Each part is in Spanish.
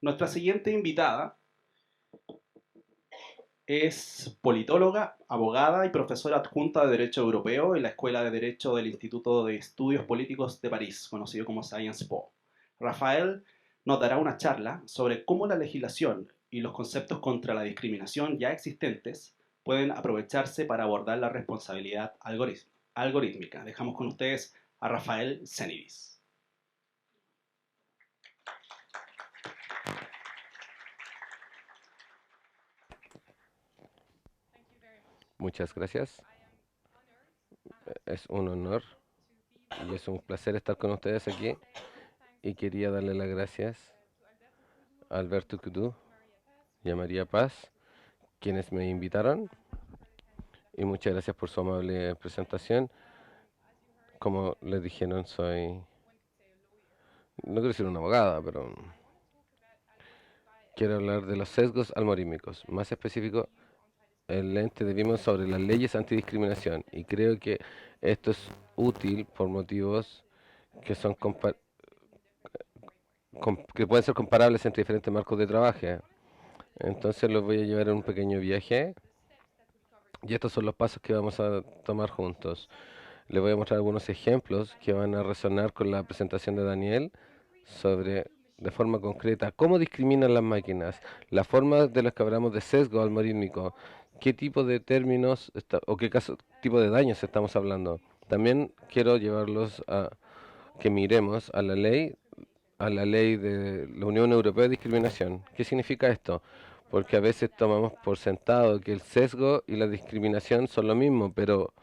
Nuestra siguiente invitada es politóloga, abogada y profesora adjunta de Derecho Europeo en la Escuela de Derecho del Instituto de Estudios Políticos de París, conocido como Sciences Po. Rafael nos dará una charla sobre cómo la legislación y los conceptos contra la discriminación ya existentes pueden aprovecharse para abordar la responsabilidad algorítmica. Dejamos con ustedes a Rafael Zenidis. Muchas gracias. Es un honor y es un placer estar con ustedes aquí. Y quería darle las gracias a Alberto Cudú y a María Paz, quienes me invitaron. Y muchas gracias por su amable presentación. Como les dijeron, no quiero decir una abogada, pero quiero hablar de los sesgos algorítmicos. Más específico, el ente de Vimos sobre las leyes antidiscriminación. Y creo que esto es útil por motivos que son que pueden ser comparables entre diferentes marcos de trabajo. Entonces los voy a llevar en un pequeño viaje y estos son los pasos que vamos a tomar juntos. Les voy a mostrar algunos ejemplos que van a resonar con la presentación de Daniel sobre, de forma concreta, cómo discriminan las máquinas, la forma de las que hablamos de sesgo algorítmico, qué tipo de términos o qué tipo de daños estamos hablando. También quiero llevarlos a que miremos a la ley de la Unión Europea de Discriminación. ¿Qué significa esto? Porque a veces tomamos por sentado que el sesgo y la discriminación son lo mismo, pero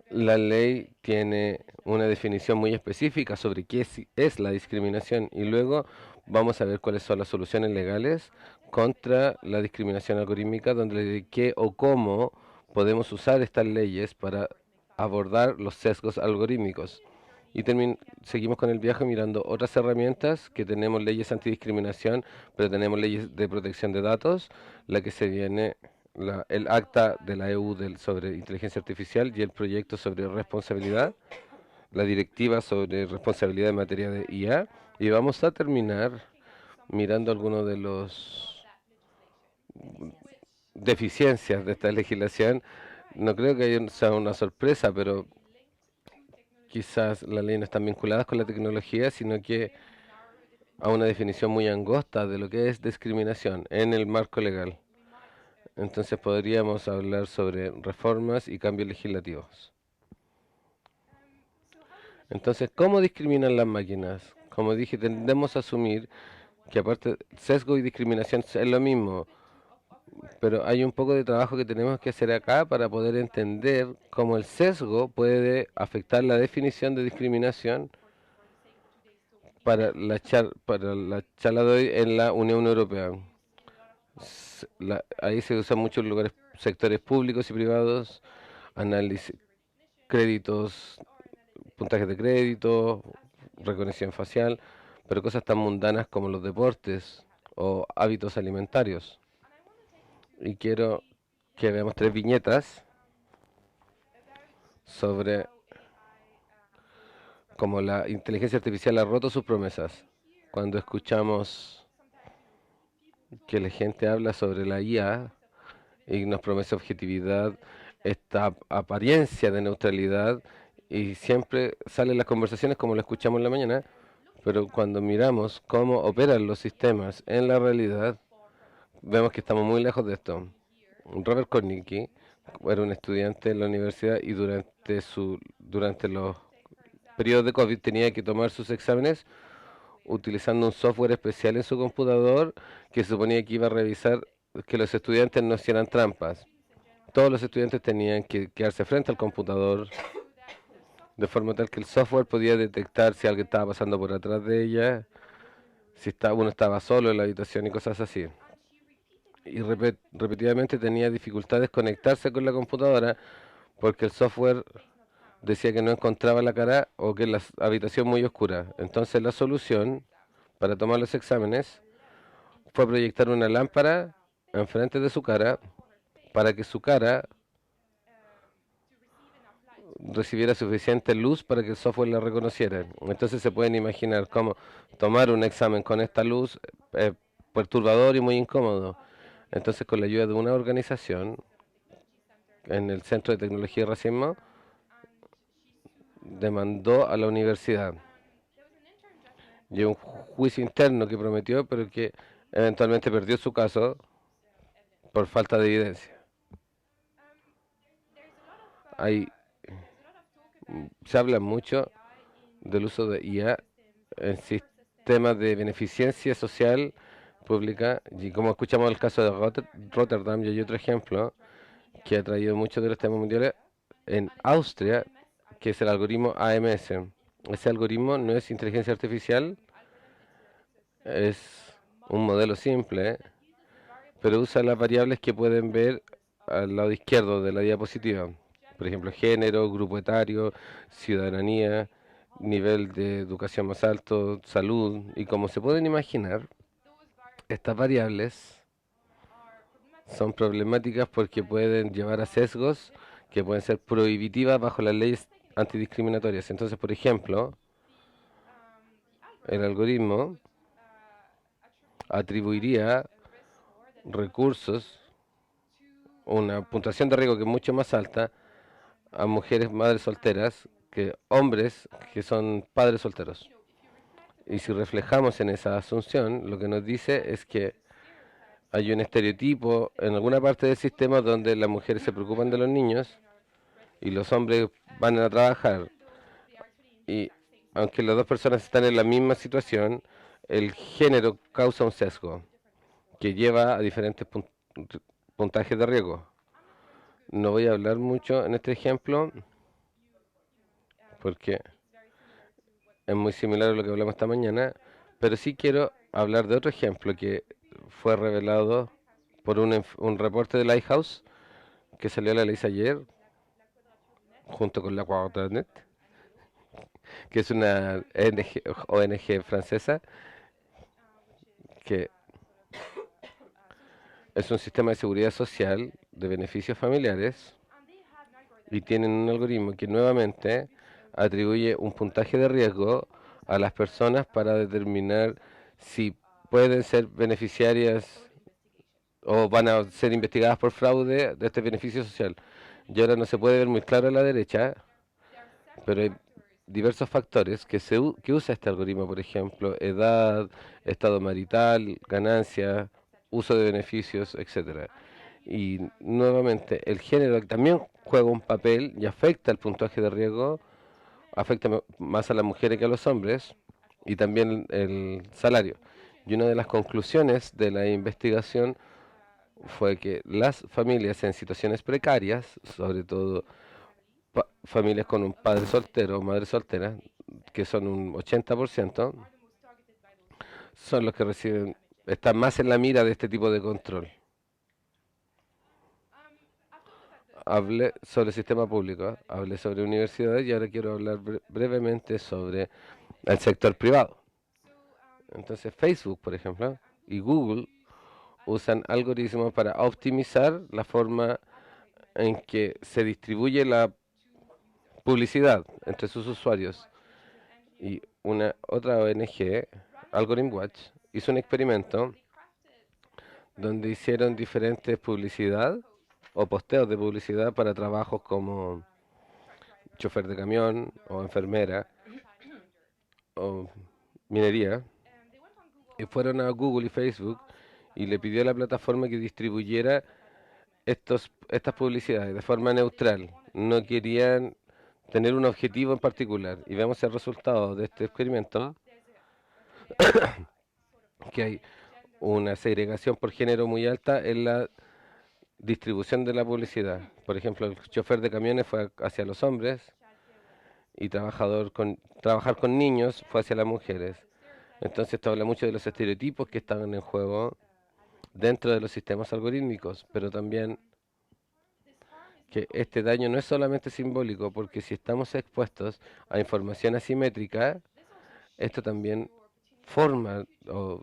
la ley tiene una definición muy específica sobre qué es la discriminación y luego vamos a ver cuáles son las soluciones legales contra la discriminación algorítmica, donde qué o cómo podemos usar estas leyes para abordar los sesgos algorítmicos. Y seguimos con el viaje mirando otras herramientas que tenemos leyes antidiscriminación, pero tenemos leyes de protección de datos, la que se viene el acta de la EU sobre inteligencia artificial y el proyecto sobre responsabilidad, la directiva sobre responsabilidad en materia de IA. Y vamos a terminar mirando algunos de los deficiencias de esta legislación. No creo que sea una sorpresa, pero quizás las leyes no están vinculadas con la tecnología, sino que a una definición muy angosta de lo que es discriminación en el marco legal. Entonces podríamos hablar sobre reformas y cambios legislativos. Entonces, ¿cómo discriminan las máquinas? Como dije, tendemos a asumir que aparte sesgo y discriminación es lo mismo, pero hay un poco de trabajo que tenemos que hacer acá para poder entender cómo el sesgo puede afectar la definición de discriminación para la charla de hoy en la Unión Europea. Ahí se usan muchos lugares, sectores públicos y privados, análisis, créditos, puntajes de crédito, recognición facial, pero cosas tan mundanas como los deportes o hábitos alimentarios. Y quiero que veamos tres viñetas sobre cómo la inteligencia artificial ha roto sus promesas. Cuando escuchamos que la gente habla sobre la IA y nos promete objetividad, esta apariencia de neutralidad, y siempre salen las conversaciones como lo escuchamos en la mañana, pero cuando miramos cómo operan los sistemas en la realidad, vemos que estamos muy lejos de esto. Robert Kornicki era un estudiante en la universidad y durante los periodos de COVID tenía que tomar sus exámenes utilizando un software especial en su computador que se suponía que iba a revisar que los estudiantes no hicieran trampas. Todos los estudiantes tenían que quedarse frente al computador de forma tal que el software podía detectar si alguien estaba pasando por atrás de ella, si uno estaba solo en la habitación y cosas así. Y repetidamente tenía dificultades conectarse con la computadora porque el software decía que no encontraba la cara o que la habitación muy oscura. Entonces la solución para tomar los exámenes fue proyectar una lámpara enfrente de su cara para que su cara recibiera suficiente luz para que el software la reconociera. Entonces se pueden imaginar cómo tomar un examen con esta luz perturbador y muy incómodo. Entonces, con la ayuda de una organización en el Centro de Tecnología y Racismo, demandó a la universidad. Y un juicio interno que prometió, pero que eventualmente perdió su caso por falta de evidencia. Hay, se habla mucho del uso de IA en sistemas de beneficencia social pública, y como escuchamos el caso de Rotterdam, y hay otro ejemplo que ha traído muchos de los temas mundiales en Austria, que es el algoritmo AMS. Ese algoritmo no es inteligencia artificial, es un modelo simple, pero usa las variables que pueden ver al lado izquierdo de la diapositiva. Por ejemplo, género, grupo etario, ciudadanía, nivel de educación más alto, salud. Y como se pueden imaginar, estas variables son problemáticas porque pueden llevar a sesgos que pueden ser prohibitivas bajo las leyes antidiscriminatorias. Entonces, por ejemplo, el algoritmo atribuiría recursos, una puntuación de riesgo que es mucho más alta a mujeres madres solteras que hombres que son padres solteros. Y si reflejamos en esa asunción, lo que nos dice es que hay un estereotipo en alguna parte del sistema donde las mujeres se preocupan de los niños y los hombres van a trabajar. Y aunque las dos personas están en la misma situación, el género causa un sesgo que lleva a diferentes puntajes de riesgo. No voy a hablar mucho en este ejemplo porque es muy similar a lo que hablamos esta mañana, pero sí quiero hablar de otro ejemplo que fue revelado por un reporte de Lighthouse que salió a la luz ayer, junto con la Quadranet, que es una ONG francesa, que es un sistema de seguridad social de beneficios familiares y tienen un algoritmo que nuevamente atribuye un puntaje de riesgo a las personas para determinar si pueden ser beneficiarias o van a ser investigadas por fraude de este beneficio social. Y ahora no se puede ver muy claro a la derecha, pero hay diversos factores que usa este algoritmo, por ejemplo, edad, estado marital, ganancia, uso de beneficios, etcétera. Y nuevamente, el género también juega un papel y afecta el puntaje de riesgo, afecta más a las mujeres que a los hombres, y también el salario. Y una de las conclusiones de la investigación fue que las familias en situaciones precarias, sobre todo familias con un padre soltero o madre soltera, que son un 80%, son los que reciben, están más en la mira de este tipo de control. Hablé sobre el sistema público, hablé sobre universidades y ahora quiero hablar brevemente sobre el sector privado. Entonces Facebook, por ejemplo, y Google usan algoritmos para optimizar la forma en que se distribuye la publicidad entre sus usuarios. Y una otra ONG, Algorithm Watch, hizo un experimento donde hicieron diferentes publicidad o posteos de publicidad para trabajos como chofer de camión o enfermera o minería, y fueron a Google y Facebook y le pidió a la plataforma que distribuyera estas publicidades de forma neutral. No querían tener un objetivo en particular. Y vemos el resultado de este experimento, que hay una segregación por género muy alta en la distribución de la publicidad. Por ejemplo, el chofer de camiones fue hacia los hombres y trabajar con niños fue hacia las mujeres. Entonces esto habla mucho de los estereotipos que están en juego dentro de los sistemas algorítmicos, pero también que este daño no es solamente simbólico, porque si estamos expuestos a información asimétrica, esto también forma o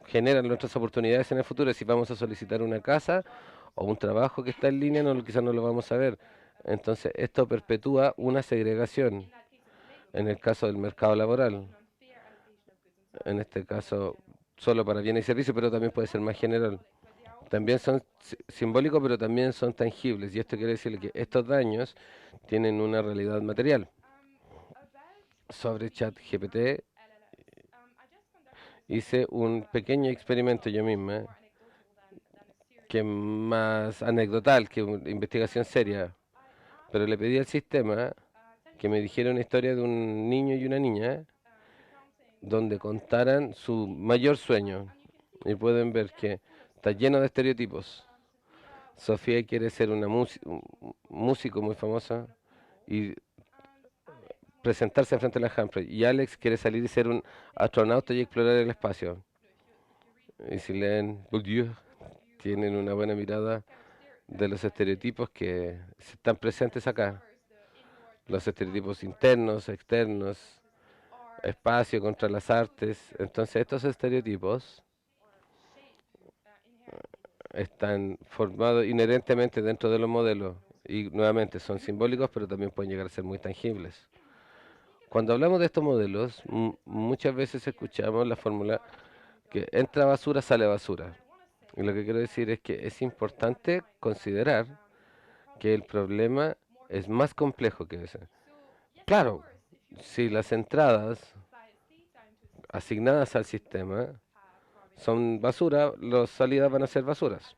genera nuestras oportunidades en el futuro. Si vamos a solicitar una casa o un trabajo que está en línea, no, quizás no lo vamos a ver. Entonces esto perpetúa una segregación en el caso del mercado laboral. En este caso, solo para bienes y servicios, pero también puede ser más general. También son simbólicos, pero también son tangibles. Y esto quiere decir que estos daños tienen una realidad material. Sobre ChatGPT hice un pequeño experimento yo misma, que es más anecdotal que una investigación seria, pero le pedí al sistema que me dijera una historia de un niño y una niña donde contaran su mayor sueño. Y pueden ver que está lleno de estereotipos. Sofía quiere ser una un músico muy famosa y presentarse frente a la Humphrey. Y Alex quiere salir y ser un astronauta y explorar el espacio. Y si leen Bourdieu, tienen una buena mirada de los estereotipos que están presentes acá. Los estereotipos internos, externos, espacio contra las artes. Entonces estos estereotipos están formados inherentemente dentro de los modelos y nuevamente son simbólicos, pero también pueden llegar a ser muy tangibles. Cuando hablamos de estos modelos, muchas veces escuchamos la fórmula que entra basura, sale basura. Y lo que quiero decir es que es importante considerar que el problema es más complejo que ese. Claro, si las entradas asignadas al sistema son basura, las salidas van a ser basuras.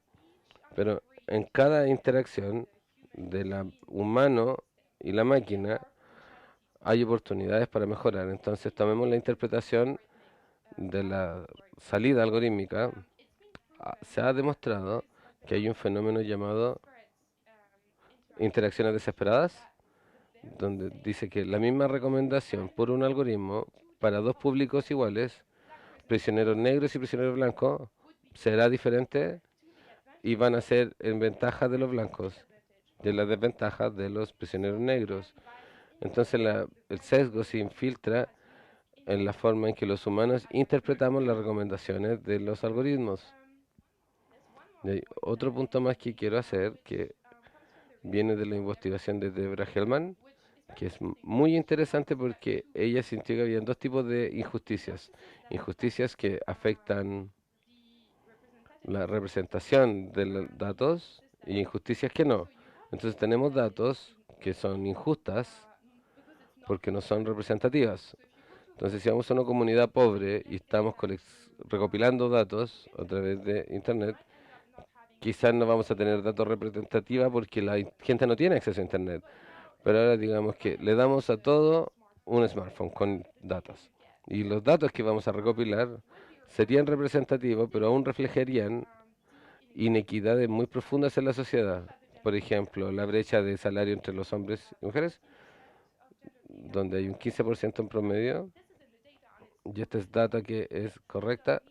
Pero en cada interacción de la humano y la máquina hay oportunidades para mejorar. Entonces tomemos la interpretación de la salida algorítmica. Se ha demostrado que hay un fenómeno llamado interacciones desesperadas, donde dice que la misma recomendación por un algoritmo para dos públicos iguales, prisioneros negros y prisioneros blancos, será diferente y van a ser en ventaja de los blancos y en la desventaja de los prisioneros negros. Entonces el sesgo se infiltra en la forma en que los humanos interpretamos las recomendaciones de los algoritmos. Y hay otro punto más que quiero hacer, que viene de la investigación de Deborah Hellman, que es muy interesante porque ella sintió que había dos tipos de injusticias. Injusticias que afectan la representación de los datos y injusticias que no. Entonces tenemos datos que son injustas porque no son representativas. Entonces si vamos a una comunidad pobre y estamos recopilando datos a través de Internet, quizás no vamos a tener datos representativos porque la gente no tiene acceso a Internet. Pero ahora digamos que le damos a todo un smartphone con datos. Y los datos que vamos a recopilar serían representativos, pero aún reflejarían inequidades muy profundas en la sociedad. Por ejemplo, la brecha de salario entre los hombres y mujeres, donde hay un 15% en promedio, y esta es data que es correcta,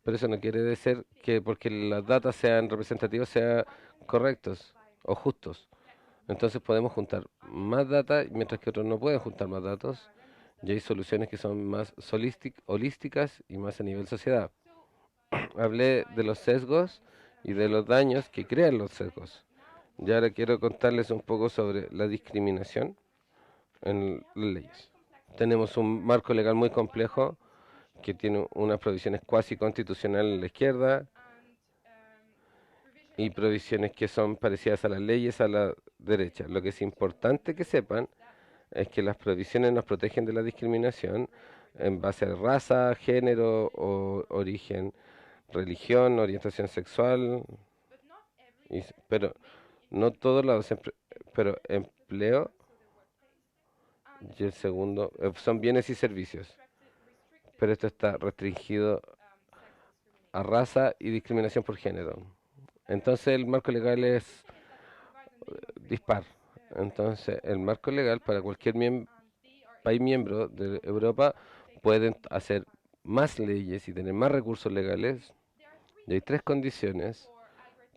pero eso no quiere decir que porque las datas sean representativas sean correctos o justos. Entonces podemos juntar más data, mientras que otros no pueden juntar más datos, y hay soluciones que son más holísticas y más a nivel sociedad. Hablé de los sesgos y de los daños que crean los sesgos. Y ahora quiero contarles un poco sobre la discriminación en las leyes. Tenemos un marco legal muy complejo que tiene unas provisiones cuasi constitucionales en la izquierda y provisiones que son parecidas a las leyes a la derecha. Lo que es importante que sepan es que las provisiones nos protegen de la discriminación en base a raza, género o origen, religión, orientación sexual, pero no todos los pero empleo y el segundo son bienes y servicios, pero esto está restringido a raza y discriminación por género. Entonces el marco legal es dispar. Entonces el marco legal para cualquier país miembro de Europa pueden hacer más leyes y tener más recursos legales. Y hay tres condiciones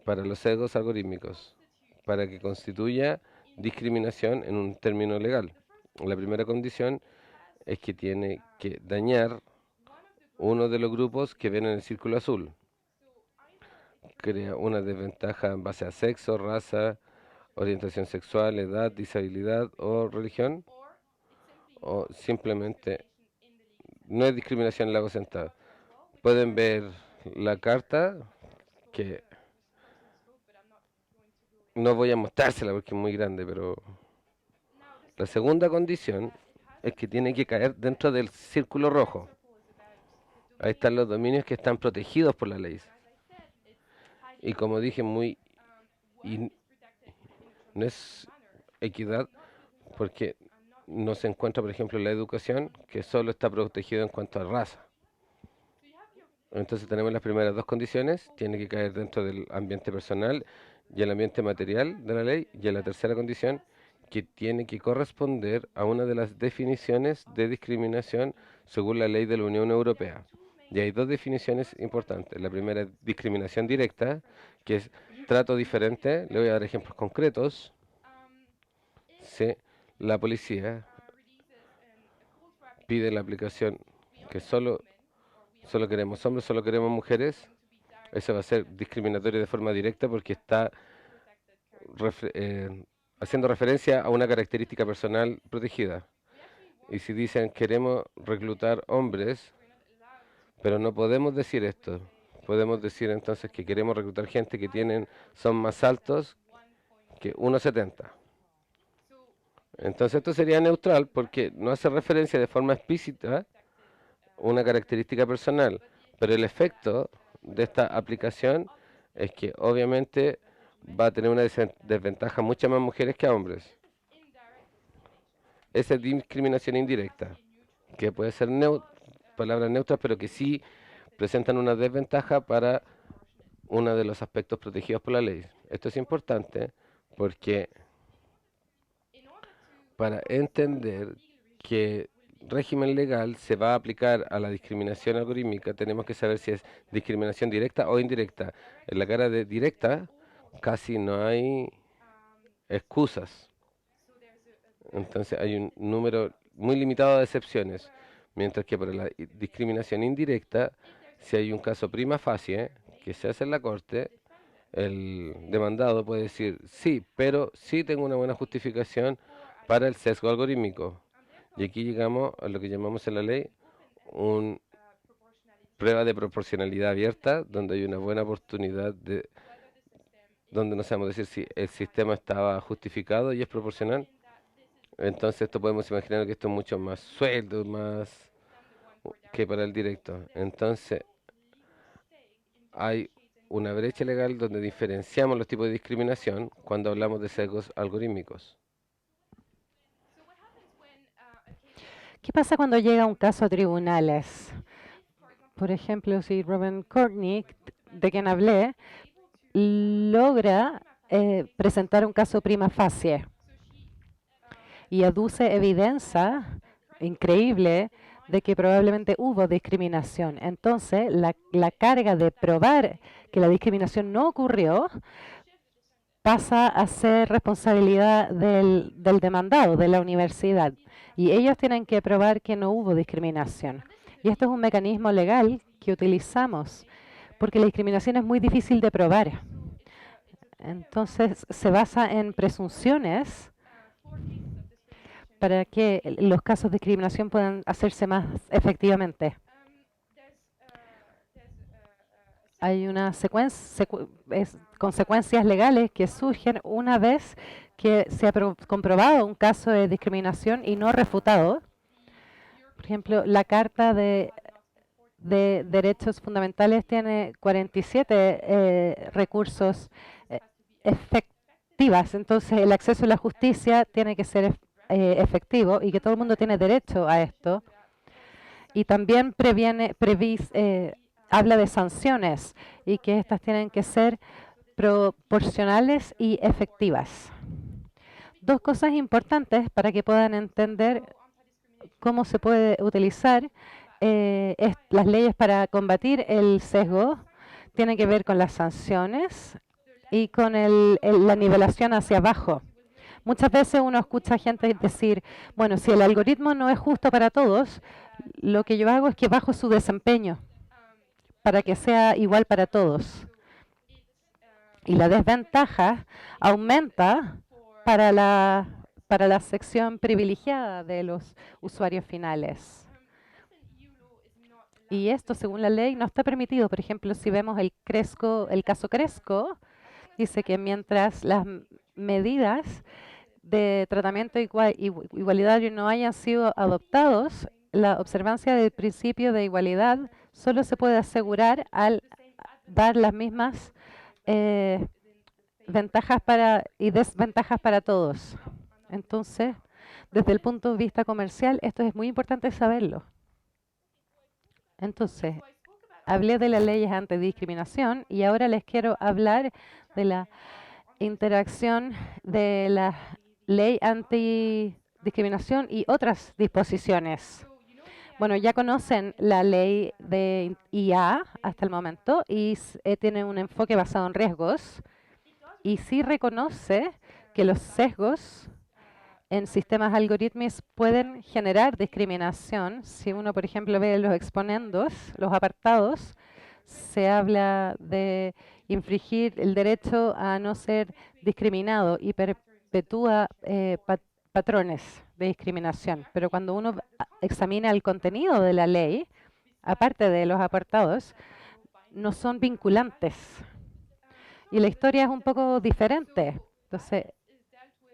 para los sesgos algorítmicos para que constituya discriminación en un término legal. La primera condición es que tiene que dañar uno de los grupos que ven en el círculo azul. Crea una desventaja en base a sexo, raza, orientación sexual, edad, disabilidad o religión, o simplemente no es discriminación en la sentada. Pueden ver la carta, que no voy a mostrársela porque es muy grande, pero la segunda condición es que tiene que caer dentro del círculo rojo. Ahí están los dominios que están protegidos por la ley. Y como dije, y no es equidad porque no se encuentra, por ejemplo, la educación, que solo está protegido en cuanto a raza. Entonces tenemos las primeras dos condiciones, tiene que caer dentro del ambiente personal y el ambiente material de la ley, y en la tercera condición, que tiene que corresponder a una de las definiciones de discriminación según la ley de la Unión Europea. Y hay dos definiciones importantes. La primera es discriminación directa, que es trato diferente. Le voy a dar ejemplos concretos. Si la policía pide la aplicación que solo queremos hombres, solo queremos mujeres, eso va a ser discriminatorio de forma directa porque está haciendo referencia a una característica personal protegida. Y si dicen queremos reclutar hombres, pero no podemos decir esto, podemos decir entonces que queremos reclutar gente que son más altos que 1,70. Entonces esto sería neutral porque no hace referencia de forma explícita una característica personal, pero el efecto de esta aplicación es que obviamente va a tener una desventaja muchas más mujeres que a hombres. Esa es discriminación indirecta, que puede ser palabras neutras, pero que sí presentan una desventaja para uno de los aspectos protegidos por la ley. Esto es importante porque para entender que régimen legal se va a aplicar a la discriminación algorítmica, tenemos que saber si es discriminación directa o indirecta. En la cara de directa casi no hay excusas. Entonces hay un número muy limitado de excepciones, mientras que para la discriminación indirecta, si hay un caso prima facie que se hace en la corte, el demandado puede decir sí, pero sí tengo una buena justificación para el sesgo algorítmico. Y aquí llegamos a lo que llamamos en la ley una prueba de proporcionalidad abierta, donde hay una buena oportunidad donde no sabemos decir si el sistema estaba justificado y es proporcional. Entonces esto podemos imaginar que esto es mucho más sueldo, más que para el directo. Entonces hay una brecha legal donde diferenciamos los tipos de discriminación cuando hablamos de sesgos algorítmicos. ¿Qué pasa cuando llega un caso a tribunales? Por ejemplo, si Robin Courtney, de quien hablé, logra presentar un caso prima facie y aduce evidencia increíble de que probablemente hubo discriminación. Entonces, la carga de probar que la discriminación no ocurrió pasa a ser responsabilidad del demandado, de la universidad. Y ellos tienen que probar que no hubo discriminación. Y esto es un mecanismo legal que utilizamos porque la discriminación es muy difícil de probar. Entonces, se basa en presunciones para que los casos de discriminación puedan hacerse más efectivamente. Hay una consecuencias legales que surgen una vez que se ha comprobado un caso de discriminación y no refutado. Por ejemplo, la Carta de Derechos Fundamentales tiene 47 recursos efectivas. Entonces, el acceso a la justicia tiene que ser efectivo y que todo el mundo tiene derecho a esto. Y también habla de sanciones y que estas tienen que ser proporcionales y efectivas. Dos cosas importantes para que puedan entender cómo se puede utilizar las leyes para combatir el sesgo. Tienen que ver con las sanciones y con la nivelación hacia abajo. Muchas veces uno escucha gente decir, bueno, si el algoritmo no es justo para todos, lo que yo hago es que bajo su desempeño para que sea igual para todos. Y la desventaja aumenta para la sección privilegiada de los usuarios finales. Y esto, según la ley, no está permitido. Por ejemplo, si vemos el caso Cresco, dice que mientras las medidas de tratamiento igualitario no hayan sido adoptados, la observancia del principio de igualdad solo se puede asegurar al dar las mismas ventajas y desventajas para todos. Entonces, desde el punto de vista comercial, esto es muy importante saberlo. Entonces, hablé de las leyes antidiscriminación y ahora les quiero hablar de la interacción de la ley antidiscriminación y otras disposiciones. Bueno, ya conocen la ley de IA hasta el momento y tiene un enfoque basado en riesgos y sí reconoce que los sesgos en sistemas algorítmicos pueden generar discriminación. Si uno, por ejemplo, ve los exponendos, los apartados, se habla de infringir el derecho a no ser discriminado y perpetúa patrones de discriminación. Pero cuando uno examina el contenido de la ley, aparte de los apartados, no son vinculantes. Y la historia es un poco diferente. Entonces,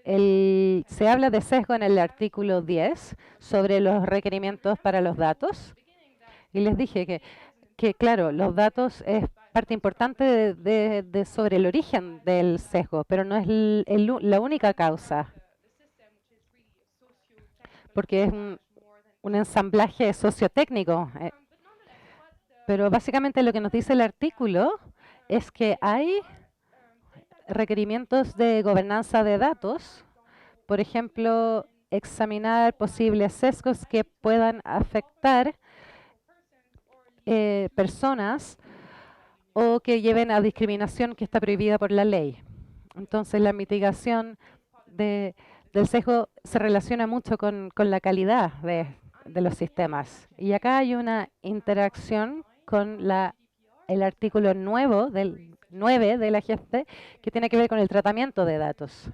se habla de sesgo en el artículo 10 sobre los requerimientos para los datos. Y les dije que claro, los datos es parte importante sobre el origen del sesgo, pero no es la única causa, porque es un ensamblaje sociotécnico. Pero básicamente lo que nos dice el artículo es que hay requerimientos de gobernanza de datos, por ejemplo, examinar posibles sesgos que puedan afectar personas o que lleven a discriminación que está prohibida por la ley. Entonces, la mitigación del sesgo se relaciona mucho con la calidad de los sistemas. Y acá hay una interacción con el artículo 9 de la GST que tiene que ver con el tratamiento de datos.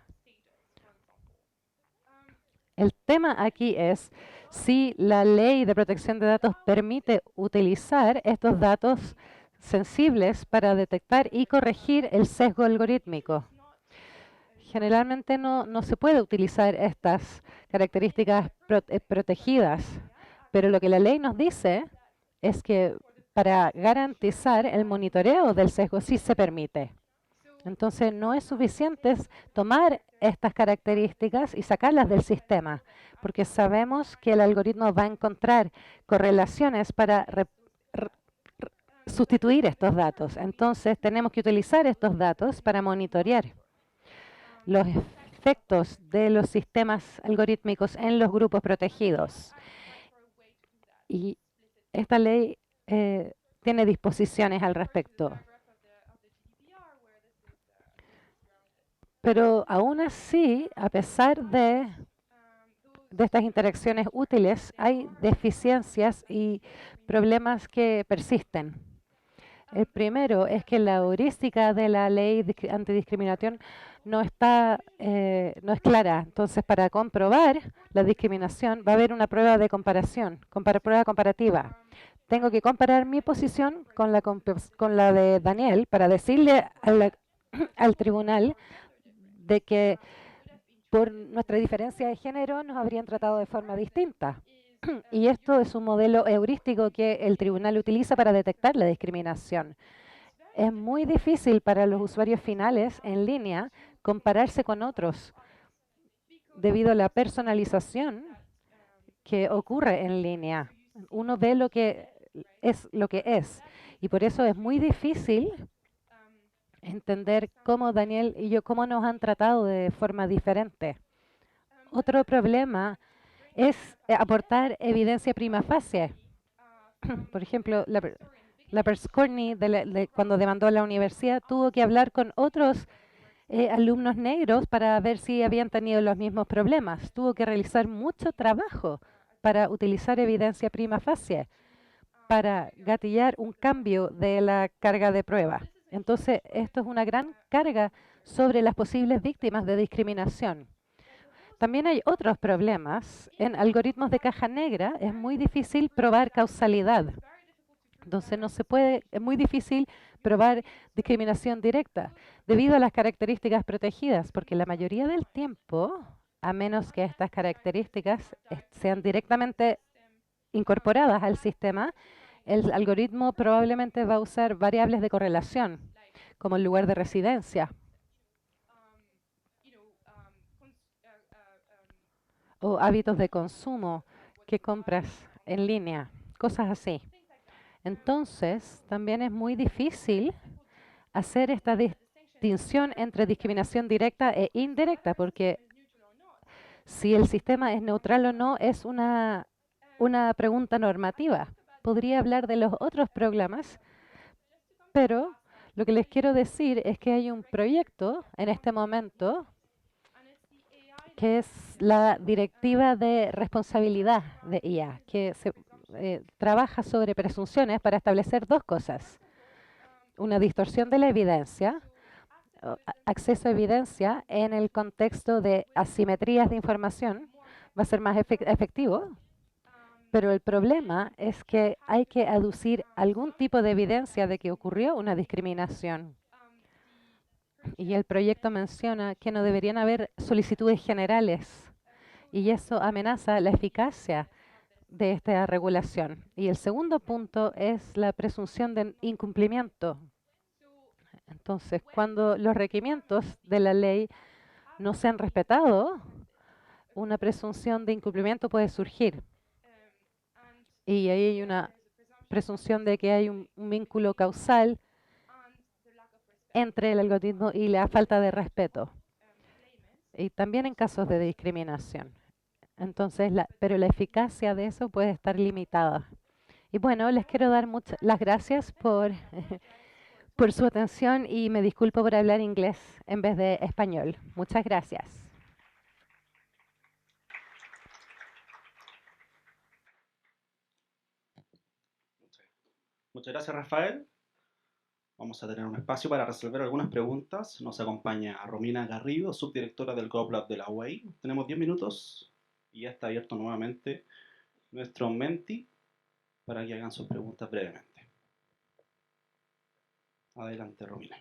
El tema aquí es si la ley de protección de datos permite utilizar estos datos sensibles para detectar y corregir el sesgo algorítmico. Generalmente no se puede utilizar estas características protegidas, pero lo que la ley nos dice es que para garantizar el monitoreo del sesgo sí se permite. Entonces, no es suficiente tomar estas características y sacarlas del sistema, porque sabemos que el algoritmo va a encontrar correlaciones para sustituir estos datos. Entonces, tenemos que utilizar estos datos para monitorear los efectos de los sistemas algorítmicos en los grupos protegidos. Y esta ley tiene disposiciones al respecto. Pero aún así, a pesar de estas interacciones útiles, hay deficiencias y problemas que persisten. El primero es que la heurística de la ley antidiscriminación no es clara. Entonces, para comprobar la discriminación, va a haber una prueba de comparación, prueba comparativa. Tengo que comparar mi posición con la de Daniel para decirle al tribunal de que por nuestra diferencia de género nos habrían tratado de forma distinta. Y esto es un modelo heurístico que el tribunal utiliza para detectar la discriminación. Es muy difícil para los usuarios finales en línea compararse con otros debido a la personalización que ocurre en línea. Uno ve lo que es. Y por eso es muy difícil entender cómo Daniel y yo, cómo nos han tratado de forma diferente. Otro problema es aportar evidencia prima facie. Por ejemplo, la Perscorny, cuando demandó a la universidad, tuvo que hablar con otros alumnos negros para ver si habían tenido los mismos problemas. Tuvo que realizar mucho trabajo para utilizar evidencia prima facie, para gatillar un cambio de la carga de prueba. Entonces, esto es una gran carga sobre las posibles víctimas de discriminación. También hay otros problemas. En algoritmos de caja negra es muy difícil probar causalidad. Entonces no se puede, es muy difícil probar discriminación directa debido a las características protegidas, porque la mayoría del tiempo, a menos que estas características sean directamente incorporadas al sistema, el algoritmo probablemente va a usar variables de correlación, como el lugar de residencia o hábitos de consumo que compras en línea, cosas así. Entonces, también es muy difícil hacer esta distinción entre discriminación directa e indirecta, porque si el sistema es neutral o no es una pregunta normativa. Podría hablar de los otros programas, pero lo que les quiero decir es que hay un proyecto en este momento que es la Directiva de Responsabilidad de IA, que trabaja sobre presunciones para establecer dos cosas: una distorsión de la evidencia, acceso a evidencia en el contexto de asimetrías de información, va a ser más efectivo, pero el problema es que hay que aducir algún tipo de evidencia de que ocurrió una discriminación. Y el proyecto menciona que no deberían haber solicitudes generales y eso amenaza la eficacia de esta regulación. Y el segundo punto es la presunción de incumplimiento. Entonces, cuando los requerimientos de la ley no se han respetado, una presunción de incumplimiento puede surgir. Y ahí hay una presunción de que hay un vínculo causal entre el algoritmo y la falta de respeto. Y también en casos de discriminación. Entonces, pero la eficacia de eso puede estar limitada. Y bueno, les quiero dar las gracias por, por su atención y me disculpo por hablar inglés en vez de español. Muchas gracias. Muchas gracias, Rafael. Vamos a tener un espacio para resolver algunas preguntas. Nos acompaña Romina Garrido, subdirectora del GovLab de la UAI. Tenemos 10 minutos y ya está abierto nuevamente nuestro Menti para que hagan sus preguntas brevemente. Adelante, Romina.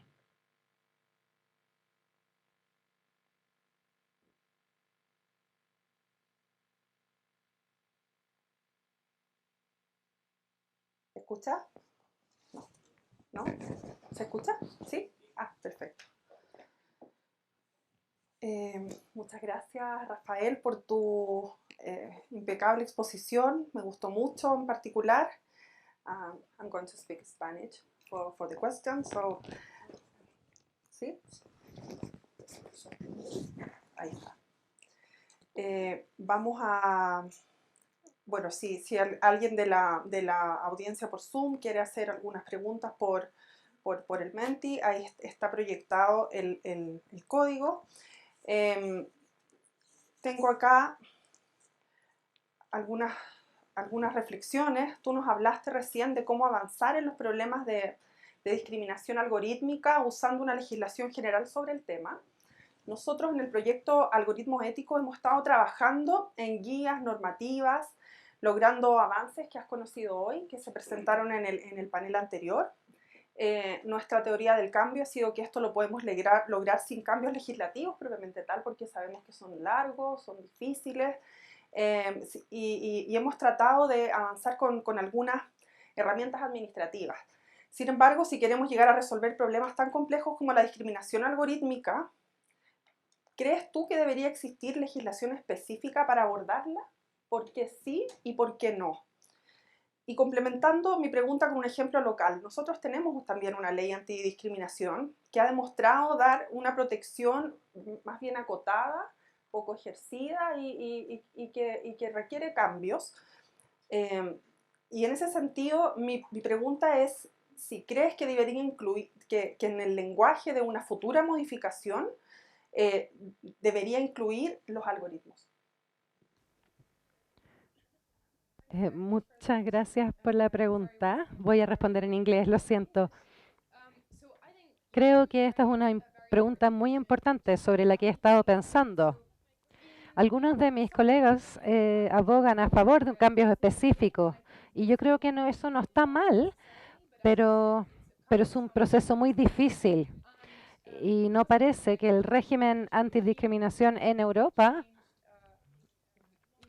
¿Se escucha? No. ¿No? ¿Se escucha? ¿Sí? Ah, perfecto. Muchas gracias, Rafael, por tu impecable exposición. Me gustó mucho en particular. I'm going to speak Spanish for the question. So, ¿sí? Ahí está. Vamos a... Bueno, si alguien de la audiencia por Zoom quiere hacer algunas preguntas por el Menti, ahí está proyectado el código. Tengo acá algunas reflexiones. Tú nos hablaste recién de cómo avanzar en los problemas de discriminación algorítmica usando una legislación general sobre el tema. Nosotros en el proyecto Algoritmos Éticos hemos estado trabajando en guías normativas, logrando avances que has conocido hoy, que se presentaron en el panel anterior. Nuestra teoría del cambio ha sido que esto lo podemos lograr sin cambios legislativos propiamente tal, porque sabemos que son largos, son difíciles, y hemos tratado de avanzar con algunas herramientas administrativas. Sin embargo, si queremos llegar a resolver problemas tan complejos como la discriminación algorítmica, ¿crees tú que debería existir legislación específica para abordarla? ¿Por qué sí y por qué no? Y complementando mi pregunta con un ejemplo local, nosotros tenemos también una ley antidiscriminación que ha demostrado dar una protección más bien acotada, poco ejercida y que requiere cambios. Y en ese sentido, mi pregunta es si crees que debería incluir, que en el lenguaje de una futura modificación debería incluir los algoritmos. Muchas gracias por la pregunta. Voy a responder en inglés, lo siento. Creo que esta es una pregunta muy importante sobre la que he estado pensando. Algunos de mis colegas abogan a favor de un cambio específico Y yo creo que no, eso no está mal, pero es un proceso muy difícil. Y no parece que el régimen antidiscriminación en Europa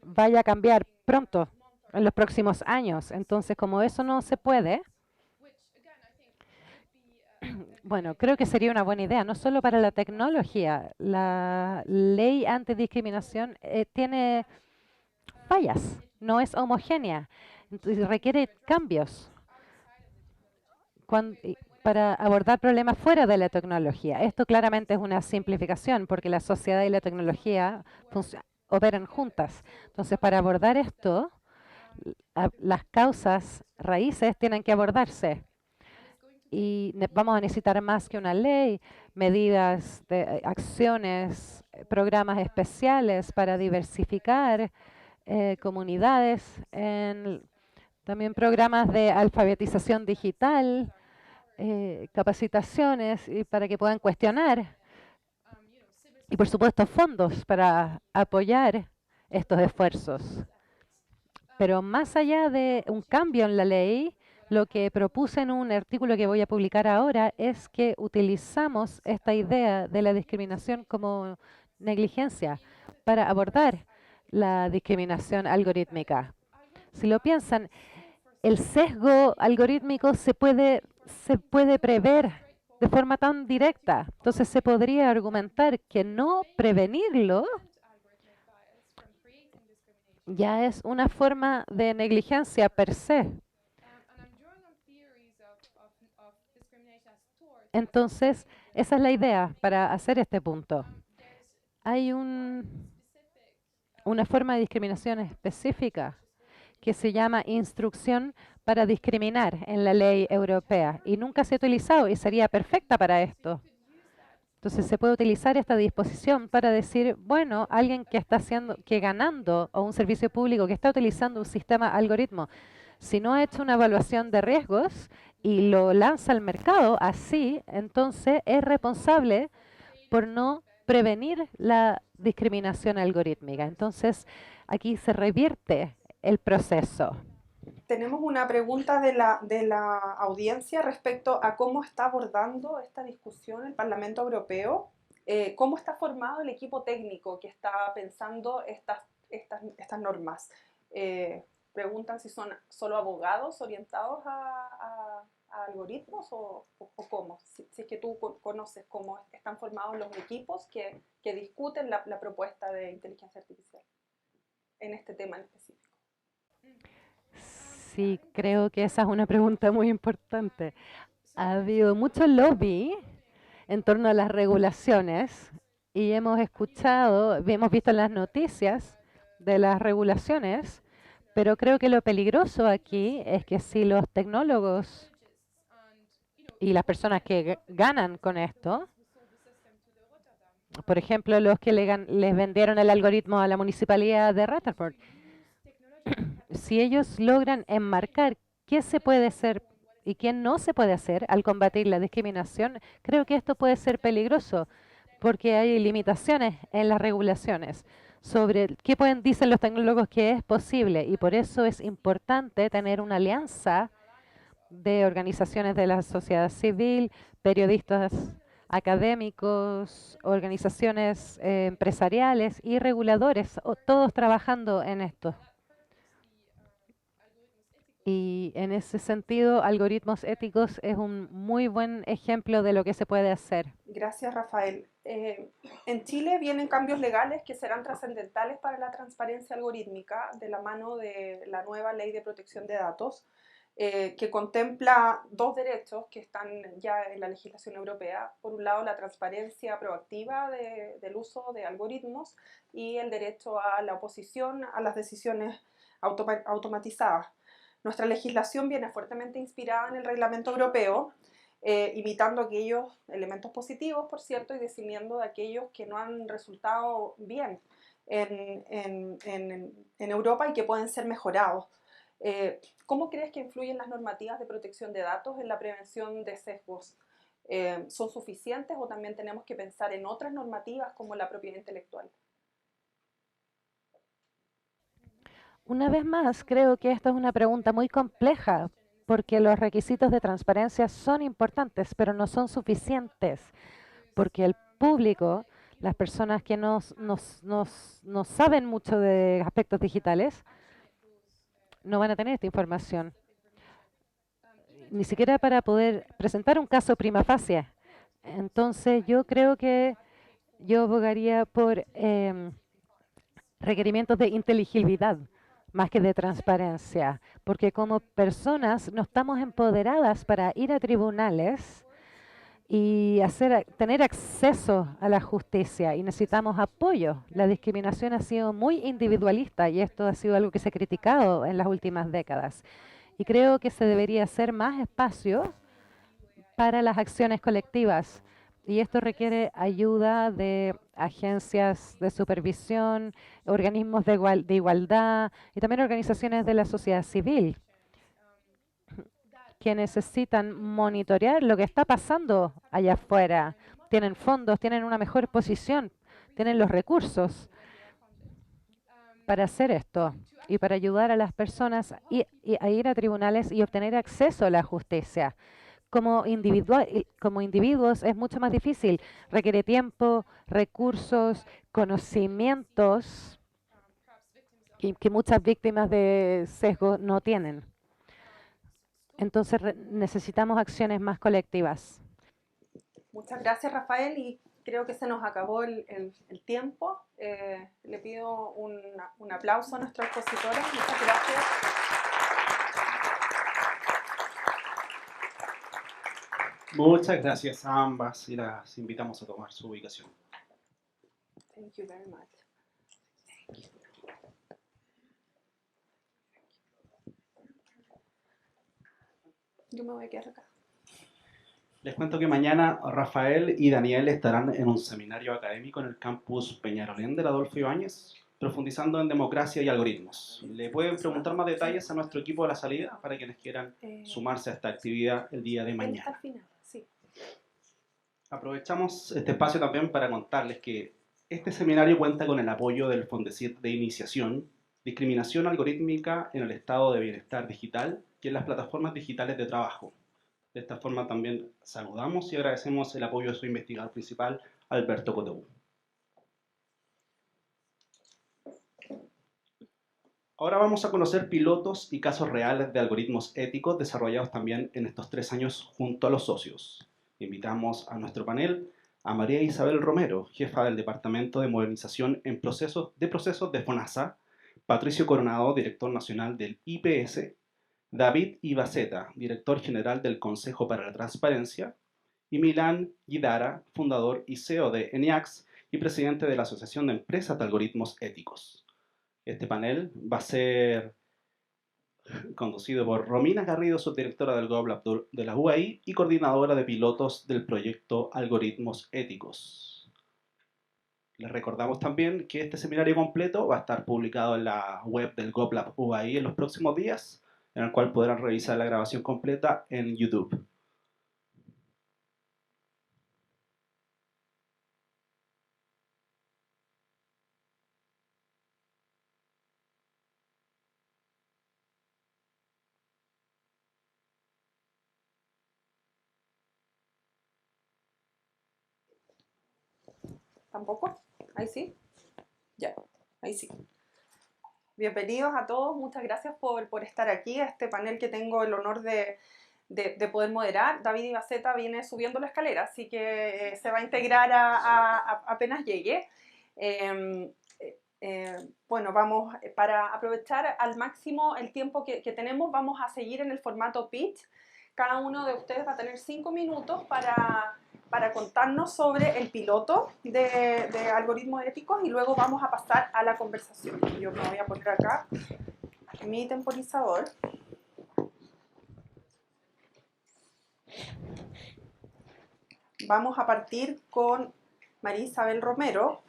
vaya a cambiar pronto, en los próximos años. Entonces, como eso no se puede, bueno, creo que sería una buena idea, no solo para la tecnología. La ley antidiscriminación tiene fallas, no es homogénea, entonces requiere cambios para abordar problemas fuera de la tecnología. Esto claramente es una simplificación porque la sociedad y la tecnología operan juntas. Entonces, para abordar esto, las causas raíces tienen que abordarse. Y vamos a necesitar más que una ley, medidas de acciones, programas especiales para diversificar comunidades, también programas de alfabetización digital, capacitaciones y para que puedan cuestionar. Y por supuesto fondos para apoyar estos esfuerzos. Pero más allá de un cambio en la ley, lo que propuse en un artículo que voy a publicar ahora es que utilizamos esta idea de la discriminación como negligencia para abordar la discriminación algorítmica. Si lo piensan, el sesgo algorítmico se puede prever de forma tan directa. Entonces se podría argumentar que no prevenirlo ya es una forma de negligencia per se. Entonces, esa es la idea para hacer este punto. Hay una forma de discriminación específica que se llama instrucción para discriminar en la ley europea y nunca se ha utilizado y sería perfecta para esto. Entonces se puede utilizar esta disposición para decir, bueno, alguien que está ganando o un servicio público que está utilizando un sistema algoritmo, si no ha hecho una evaluación de riesgos y lo lanza al mercado así, entonces es responsable por no prevenir la discriminación algorítmica. Entonces aquí se revierte el proceso. Tenemos una pregunta de la audiencia respecto a cómo está abordando esta discusión el Parlamento Europeo, cómo está formado el equipo técnico que está pensando estas normas. Preguntan si son solo abogados orientados a algoritmos o cómo, si es que tú conoces cómo están formados los equipos que discuten la propuesta de inteligencia artificial en este tema en específico. Sí, creo que esa es una pregunta muy importante. Ha habido mucho lobby en torno a las regulaciones y hemos visto en las noticias de las regulaciones, pero creo que lo peligroso aquí es que si los tecnólogos y las personas que ganan con esto, por ejemplo, los que les vendieron el algoritmo a la municipalidad de Rutherford, si ellos logran enmarcar qué se puede hacer y qué no se puede hacer al combatir la discriminación, creo que esto puede ser peligroso porque hay limitaciones en las regulaciones sobre qué dicen los tecnólogos que es posible y por eso es importante tener una alianza de organizaciones de la sociedad civil, periodistas académicos, organizaciones empresariales y reguladores, todos trabajando en esto. Y en ese sentido, algoritmos éticos es un muy buen ejemplo de lo que se puede hacer. Gracias, Rafael. En Chile vienen cambios legales que serán trascendentales para la transparencia algorítmica de la mano de la nueva Ley de Protección de Datos, que contempla dos derechos que están ya en la legislación europea. Por un lado, la transparencia proactiva del uso de algoritmos y el derecho a la oposición a las decisiones automatizadas. Nuestra legislación viene fuertemente inspirada en el reglamento europeo, imitando aquellos elementos positivos, por cierto, y descendiendo de aquellos que no han resultado bien en Europa y que pueden ser mejorados. ¿Cómo crees que influyen las normativas de protección de datos en la prevención de sesgos? ¿Son suficientes o también tenemos que pensar en otras normativas como la propiedad intelectual? Una vez más, creo que esta es una pregunta muy compleja porque los requisitos de transparencia son importantes, pero no son suficientes porque el público, las personas que no saben mucho de aspectos digitales, no van a tener esta información, ni siquiera para poder presentar un caso prima facie. Entonces, yo creo que yo abogaría por requerimientos de inteligibilidad más que de transparencia, porque como personas no estamos empoderadas para ir a tribunales y tener acceso a la justicia y necesitamos apoyo. La discriminación ha sido muy individualista y esto ha sido algo que se ha criticado en las últimas décadas. Y creo que se debería hacer más espacio para las acciones colectivas. Y esto requiere ayuda de agencias de supervisión, organismos de igualdad y también organizaciones de la sociedad civil que necesitan monitorear lo que está pasando allá afuera. Tienen fondos, tienen una mejor posición, tienen los recursos para hacer esto y para ayudar a las personas a ir a tribunales y obtener acceso a la justicia. Como individuos es mucho más difícil. Requiere tiempo, recursos, conocimientos que muchas víctimas de sesgo no tienen. Entonces necesitamos acciones más colectivas. Muchas gracias, Rafael, y creo que se nos acabó el tiempo. Le pido un aplauso a nuestra expositora. Muchas gracias. Muchas gracias a ambas y las invitamos a tomar su ubicación. Thank you very much. Yo me voy a quedar acá. Les cuento que mañana Rafael y Daniel estarán en un seminario académico en el campus Peñarolén del Adolfo Ibáñez, profundizando en democracia y algoritmos. Le pueden preguntar más detalles a nuestro equipo de la salida para quienes quieran sumarse a esta actividad el día de mañana. Al final, sí. Aprovechamos este espacio también para contarles que este seminario cuenta con el apoyo del Fondesit de Iniciación, Discriminación Algorítmica en el Estado de Bienestar Digital y en las plataformas digitales de trabajo. De esta forma también saludamos y agradecemos el apoyo de su investigador principal, Alberto Cotebú. Ahora vamos a conocer pilotos y casos reales de algoritmos éticos desarrollados también en estos 3 años junto a los socios. Invitamos a nuestro panel a María Isabel Romero, jefa del Departamento de Modernización en Procesos de FONASA, Patricio Coronado, director nacional del IPS, David Ibaceta, director general del Consejo para la Transparencia, y Milán Guidara, fundador y CEO de ENIAX y presidente de la Asociación de Empresas de Algoritmos Éticos. Este panel va a ser conducido por Romina Garrido, subdirectora del GovLab de la UAI y coordinadora de pilotos del proyecto Algoritmos Éticos. Les recordamos también que este seminario completo va a estar publicado en la web del GovLab UAI en los próximos días, en el cual podrán revisar la grabación completa en YouTube. ¿Tampoco? ¿Ahí sí? Ya, ahí sí. Bienvenidos a todos, muchas gracias por estar aquí, a este panel que tengo el honor de poder moderar. David Ibaceta viene subiendo la escalera, así que se va a integrar apenas llegue. Bueno, vamos, para aprovechar al máximo el tiempo que tenemos, vamos a seguir en el formato pitch. Cada uno de ustedes va a tener 5 minutos para contarnos sobre el piloto de algoritmos éticos y luego vamos a pasar a la conversación. Yo me voy a poner acá mi temporizador. Vamos a partir con María Isabel Romero,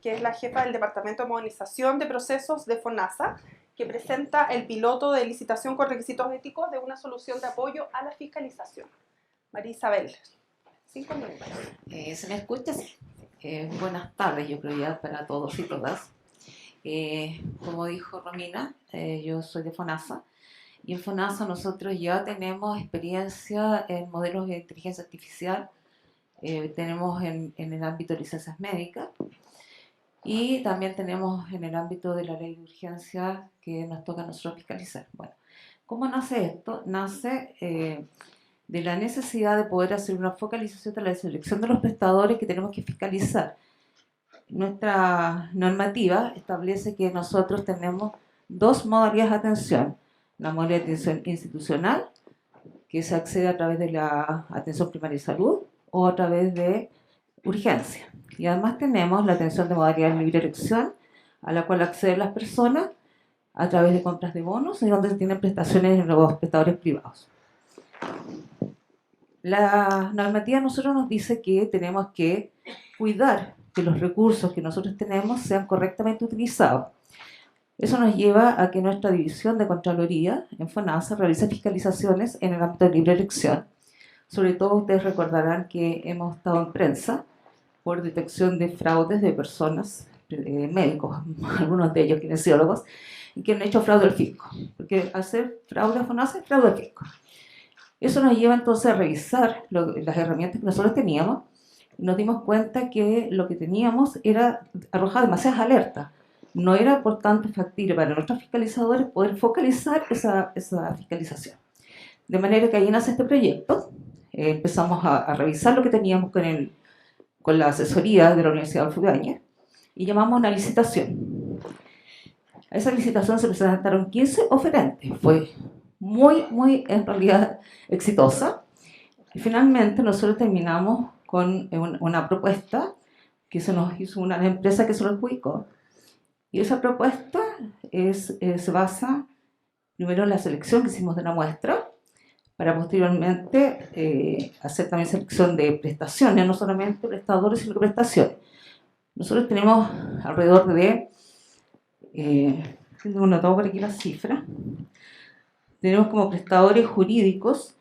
que es la jefa del Departamento de Modernización de Procesos de FONASA, que presenta el piloto de licitación con requisitos éticos de una solución de apoyo a la fiscalización. María Isabel, 5 minutos. ¿Se me escucha? Buenas tardes, yo creo ya para todos y todas. Como dijo Romina, yo soy de FONASA, y en FONASA nosotros ya tenemos experiencia en modelos de inteligencia artificial, tenemos en el ámbito de licencias médicas, y también tenemos en el ámbito de la ley de urgencia que nos toca a nosotros fiscalizar. Bueno, ¿cómo nace esto? Nace de la necesidad de poder hacer una focalización de la selección de los prestadores que tenemos que fiscalizar. Nuestra normativa establece que nosotros tenemos dos modalidades de atención. La modalidad de atención institucional, que se accede a través de la atención primaria de salud o a través de urgencia. Y además tenemos la atención de modalidad de libre elección, a la cual acceden las personas a través de compras de bonos y donde tienen prestaciones en los prestadores privados. La normativa a nosotros nos dice que tenemos que cuidar que los recursos que nosotros tenemos sean correctamente utilizados. Eso nos lleva a que nuestra división de Contraloría en FONASA realice fiscalizaciones en el ámbito de libre elección. Sobre todo ustedes recordarán que hemos estado en prensa por detección de fraudes de personas, médicos, algunos de ellos kinesiólogos, y que han hecho fraude al fisco. Porque hacer fraude a FONASA es fraude al fisco. Eso nos lleva entonces a revisar las herramientas que nosotros teníamos y nos dimos cuenta que lo que teníamos arrojaba demasiadas alertas. No era, por tanto, factible para nuestros fiscalizadores poder focalizar esa fiscalización. De manera que ahí nace este proyecto. Empezamos a revisar lo que teníamos con la asesoría de la Universidad Adolfo Ibáñez y llamamos a una licitación. A esa licitación se presentaron 15 oferentes. Fue muy, en realidad, exitosa. Y finalmente nosotros terminamos con una propuesta que se nos hizo una empresa que se lo adjudicó. Y esa propuesta se basa primero en la selección que hicimos de una muestra, para posteriormente hacer también selección de prestaciones, no solamente prestadores, sino prestaciones. Nosotros tenemos alrededor de, tengo anotado por aquí las cifras, tenemos como prestadores jurídicos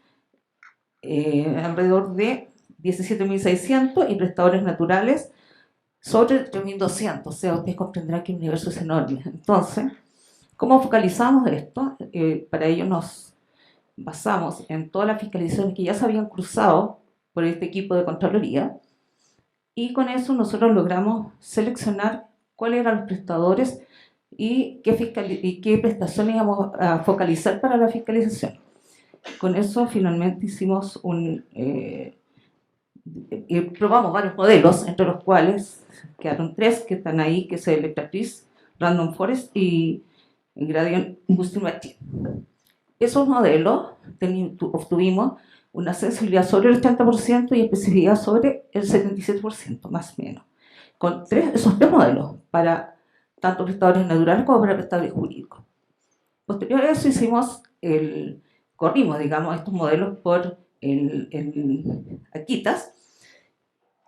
alrededor de 17.600 y prestadores naturales sobre 3.200, o sea, ustedes comprenderán que el universo es enorme. Entonces, ¿cómo focalizamos esto? Para ello nos basamos en todas las fiscalizaciones que ya se habían cruzado por este equipo de Contraloría, y con eso nosotros logramos seleccionar cuáles eran los prestadores y qué prestaciones íbamos a focalizar para la fiscalización. Con eso finalmente hicimos probamos varios modelos, entre los cuales quedaron 3 que están ahí, que es el Electratrice, Random Forest y Gradient Industrial Machine. Esos modelos obtuvimos una sensibilidad sobre el 80% y especificidad sobre el 77%, más o menos. Con esos tres modelos, para tanto prestadores naturales como para prestadores jurídicos. Posterior a eso corrimos, digamos, estos modelos por Aquitas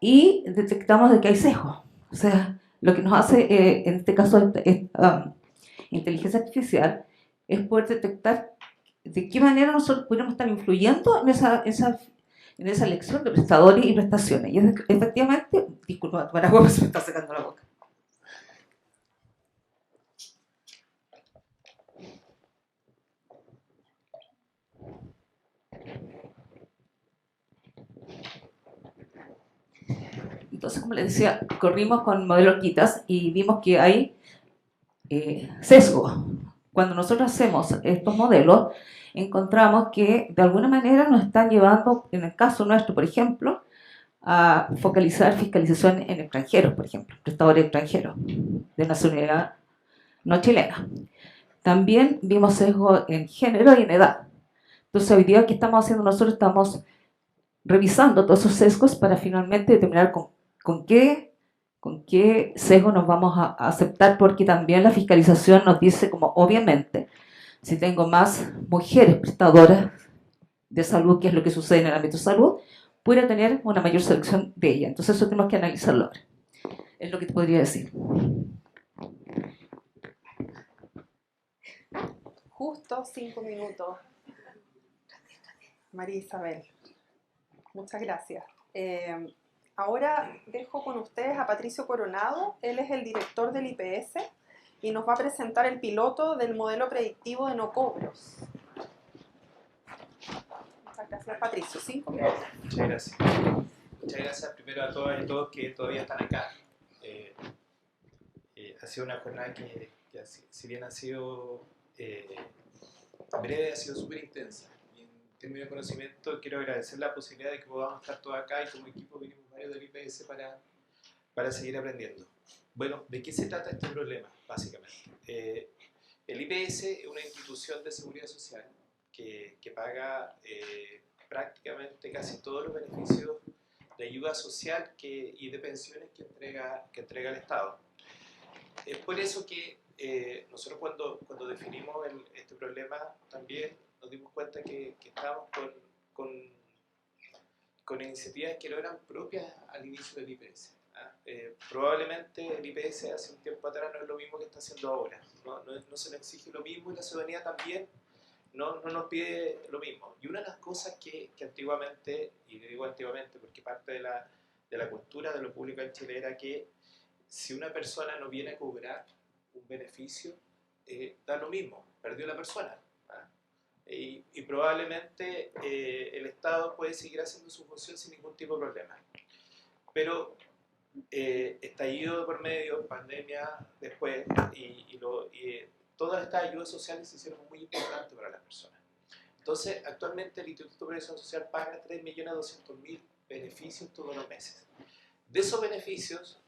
y detectamos de que hay sesgo. O sea, lo que nos hace, en este caso, inteligencia artificial, es poder detectar de qué manera nosotros podríamos estar influyendo en esa elección de prestadores y prestaciones. Y efectivamente, disculpa, para vos se me está secando la boca. Entonces, como les decía, corrimos con modelo Aquitas y vimos que hay sesgo. Cuando nosotros hacemos estos modelos, encontramos que de alguna manera nos están llevando, en el caso nuestro, por ejemplo, a focalizar fiscalización en extranjeros, por ejemplo, prestadores extranjeros de nacionalidad no chilena. También vimos sesgo en género y en edad. Entonces, hoy día, ¿qué estamos haciendo nosotros? Estamos revisando todos esos sesgos para finalmente determinar con qué sesgo nos vamos a aceptar, porque también la fiscalización nos dice, como obviamente, si tengo más mujeres prestadoras de salud, que es lo que sucede en el ámbito de salud, pudiera tener una mayor selección de ella. Entonces eso tenemos que analizarlo ahora. Es lo que te podría decir. Justo 5 minutos. María Isabel. Muchas gracias. Ahora dejo con ustedes a Patricio Coronado. Él es el director del IPS y nos va a presentar el piloto del modelo predictivo de no cobros. Muchas gracias, Patricio. 5 minutos. Muchas gracias. Muchas gracias primero a todas y todos que todavía están acá. Ha sido una jornada que si bien ha sido breve, ha sido súper intensa. Y en términos de conocimiento, quiero agradecer la posibilidad de que podamos estar todos acá y como equipo vinimos varios del IPS para seguir aprendiendo. Bueno, ¿de qué se trata este problema, básicamente? El IPS es una institución de seguridad social que paga prácticamente casi todos los beneficios de ayuda social y de pensiones que entrega el Estado. Es por eso que nosotros cuando definimos este problema también nos dimos cuenta que estábamos con iniciativas que no eran propias al inicio del IPS. Probablemente el IPS hace un tiempo atrás no es lo mismo que está haciendo ahora. No se le exige lo mismo y la ciudadanía también no nos pide lo mismo. Y una de las cosas que antiguamente, y digo antiguamente porque parte de la cultura de lo público en Chile era que si una persona no viene a cobrar un beneficio, da lo mismo, perdió la persona. Y probablemente el Estado puede seguir haciendo su función sin ningún tipo de problema. Pero estallido por medio, pandemia después, todas estas ayudas sociales se hicieron muy importantes para las personas. Entonces, actualmente el Instituto de Previsión Social paga 3.200.000 beneficios todos los meses. De esos beneficios,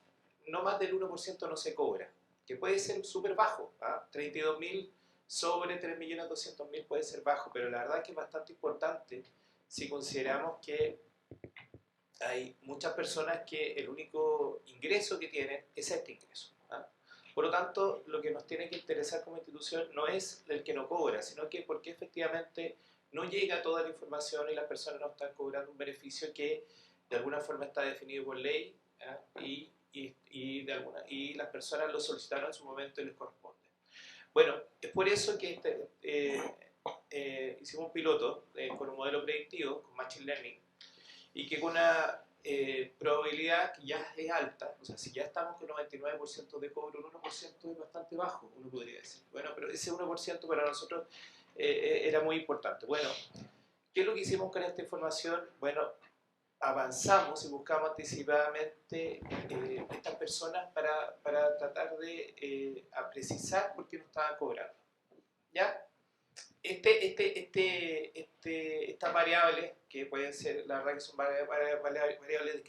no más del 1% no se cobra, que puede ser súper bajo. 32.000 sobre 3.200.000 puede ser bajo, pero la verdad es que es bastante importante si consideramos que hay muchas personas que el único ingreso que tienen es este ingreso. Por lo tanto, lo que nos tiene que interesar como institución no es el que no cobra, sino que porque efectivamente no llega toda la información y las personas no están cobrando un beneficio que de alguna forma está definido por ley y las personas lo solicitaron en su momento y les corresponde. Bueno, es por eso que hicimos un piloto con un modelo predictivo, con Machine Learning, y que con una probabilidad que ya es alta, o sea, si ya estamos con 99% de cobro, un 1% es bastante bajo, uno podría decir. Bueno, pero ese 1% para nosotros era muy importante. Bueno, ¿qué es lo que hicimos con esta información? Bueno, avanzamos y buscamos anticipadamente estas personas para tratar de precisar por qué no estaban cobrando. ¿Ya? Estas variables, que pueden ser, la verdad que son variables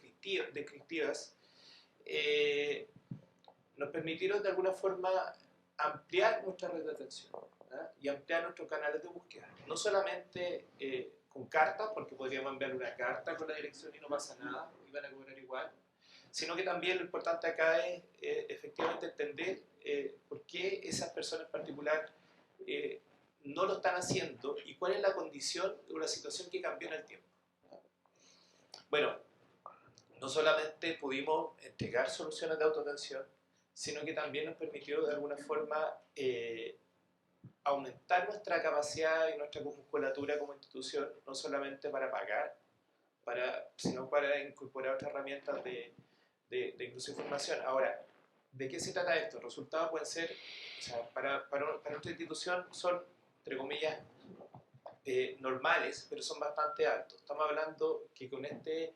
descriptivas, nos permitieron de alguna forma ampliar nuestra red de atención y ampliar nuestros canales de búsqueda. No solamente con cartas, porque podríamos enviar una carta con la dirección y no pasa nada, y van a cobrar igual, sino que también lo importante acá es efectivamente entender por qué esas personas en particular no lo están haciendo y cuál es la condición o la situación que cambió en el tiempo. Bueno, no solamente pudimos entregar soluciones de autoatención, sino que también nos permitió de alguna forma aumentar nuestra capacidad y nuestra musculatura como institución, no solamente para pagar, sino para incorporar otras herramientas de incluso información. Ahora, ¿de qué se trata esto? Los resultados pueden ser, o sea, para nuestra institución son, entre comillas, normales, pero son bastante altos. Estamos hablando que con este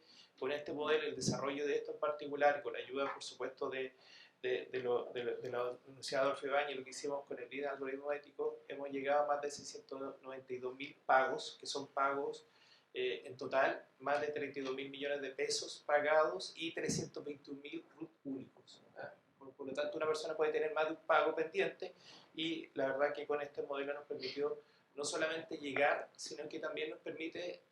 modelo, el desarrollo de esto en particular, con la ayuda, por supuesto, de la Universidad Adolfo Ibáñez, lo que hicimos con el líder algoritmo ético, hemos llegado a más de 692.000 pagos, que son pagos en total, más de 32.000 millones de pesos pagados y 321.000 RUT únicos. Por lo tanto, una persona puede tener más de un pago pendiente y la verdad que con este modelo nos permitió no solamente llegar, sino que también nos permite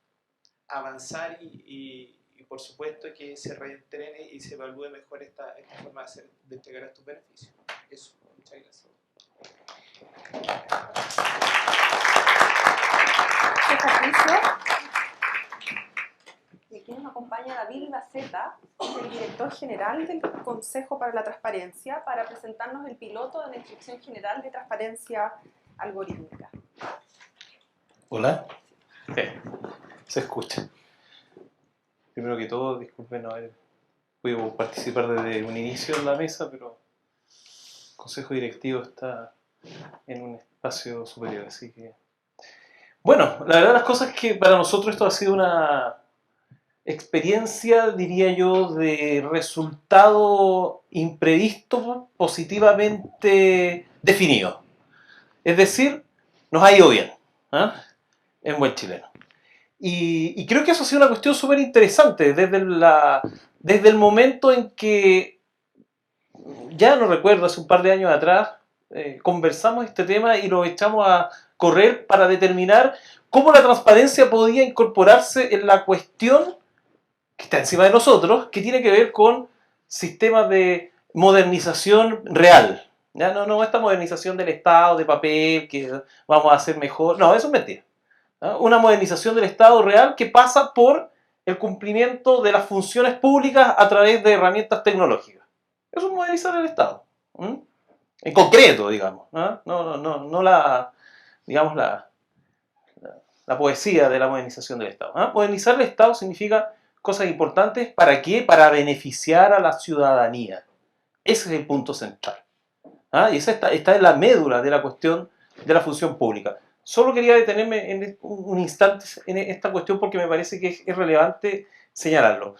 avanzar y por supuesto que se reentrene y se evalúe mejor esta forma de entregar estos beneficios. Eso, muchas gracias. Y aquí nos acompaña David Laceta, el director general del Consejo para la Transparencia, para presentarnos el piloto de la Instrucción General de Transparencia Algorítmica. Hola. Se escucha. Primero que todo, disculpen no haber podido participar desde un inicio en la mesa, pero consejo directivo está en un espacio superior, así que... Bueno, la verdad las cosas es que para nosotros esto ha sido una experiencia, diría yo, de resultado imprevisto, positivamente definido. Es decir, nos ha ido bien, ¿ah? En buen chileno. Y creo que eso ha sido una cuestión súper interesante desde el momento en que, ya no recuerdo, hace un par de años atrás, conversamos este tema y lo echamos a correr para determinar cómo la transparencia podía incorporarse en la cuestión que está encima de nosotros, que tiene que ver con sistemas de modernización real. ¿Ya? No esta modernización del Estado, de papel, que vamos a hacer mejor. No, eso es mentira. ¿Ah? Una modernización del Estado real que pasa por el cumplimiento de las funciones públicas a través de herramientas tecnológicas. Eso es modernizar el Estado. ¿Mm? En concreto, digamos. ¿Ah? No la, digamos, la poesía de la modernización del Estado. ¿Ah? Modernizar el Estado significa cosas importantes. ¿Para qué? Para beneficiar a la ciudadanía. Ese es el punto central. ¿Ah? Y esa está en la médula de la cuestión de la función pública. Solo quería detenerme en un instante en esta cuestión porque me parece que es relevante señalarlo.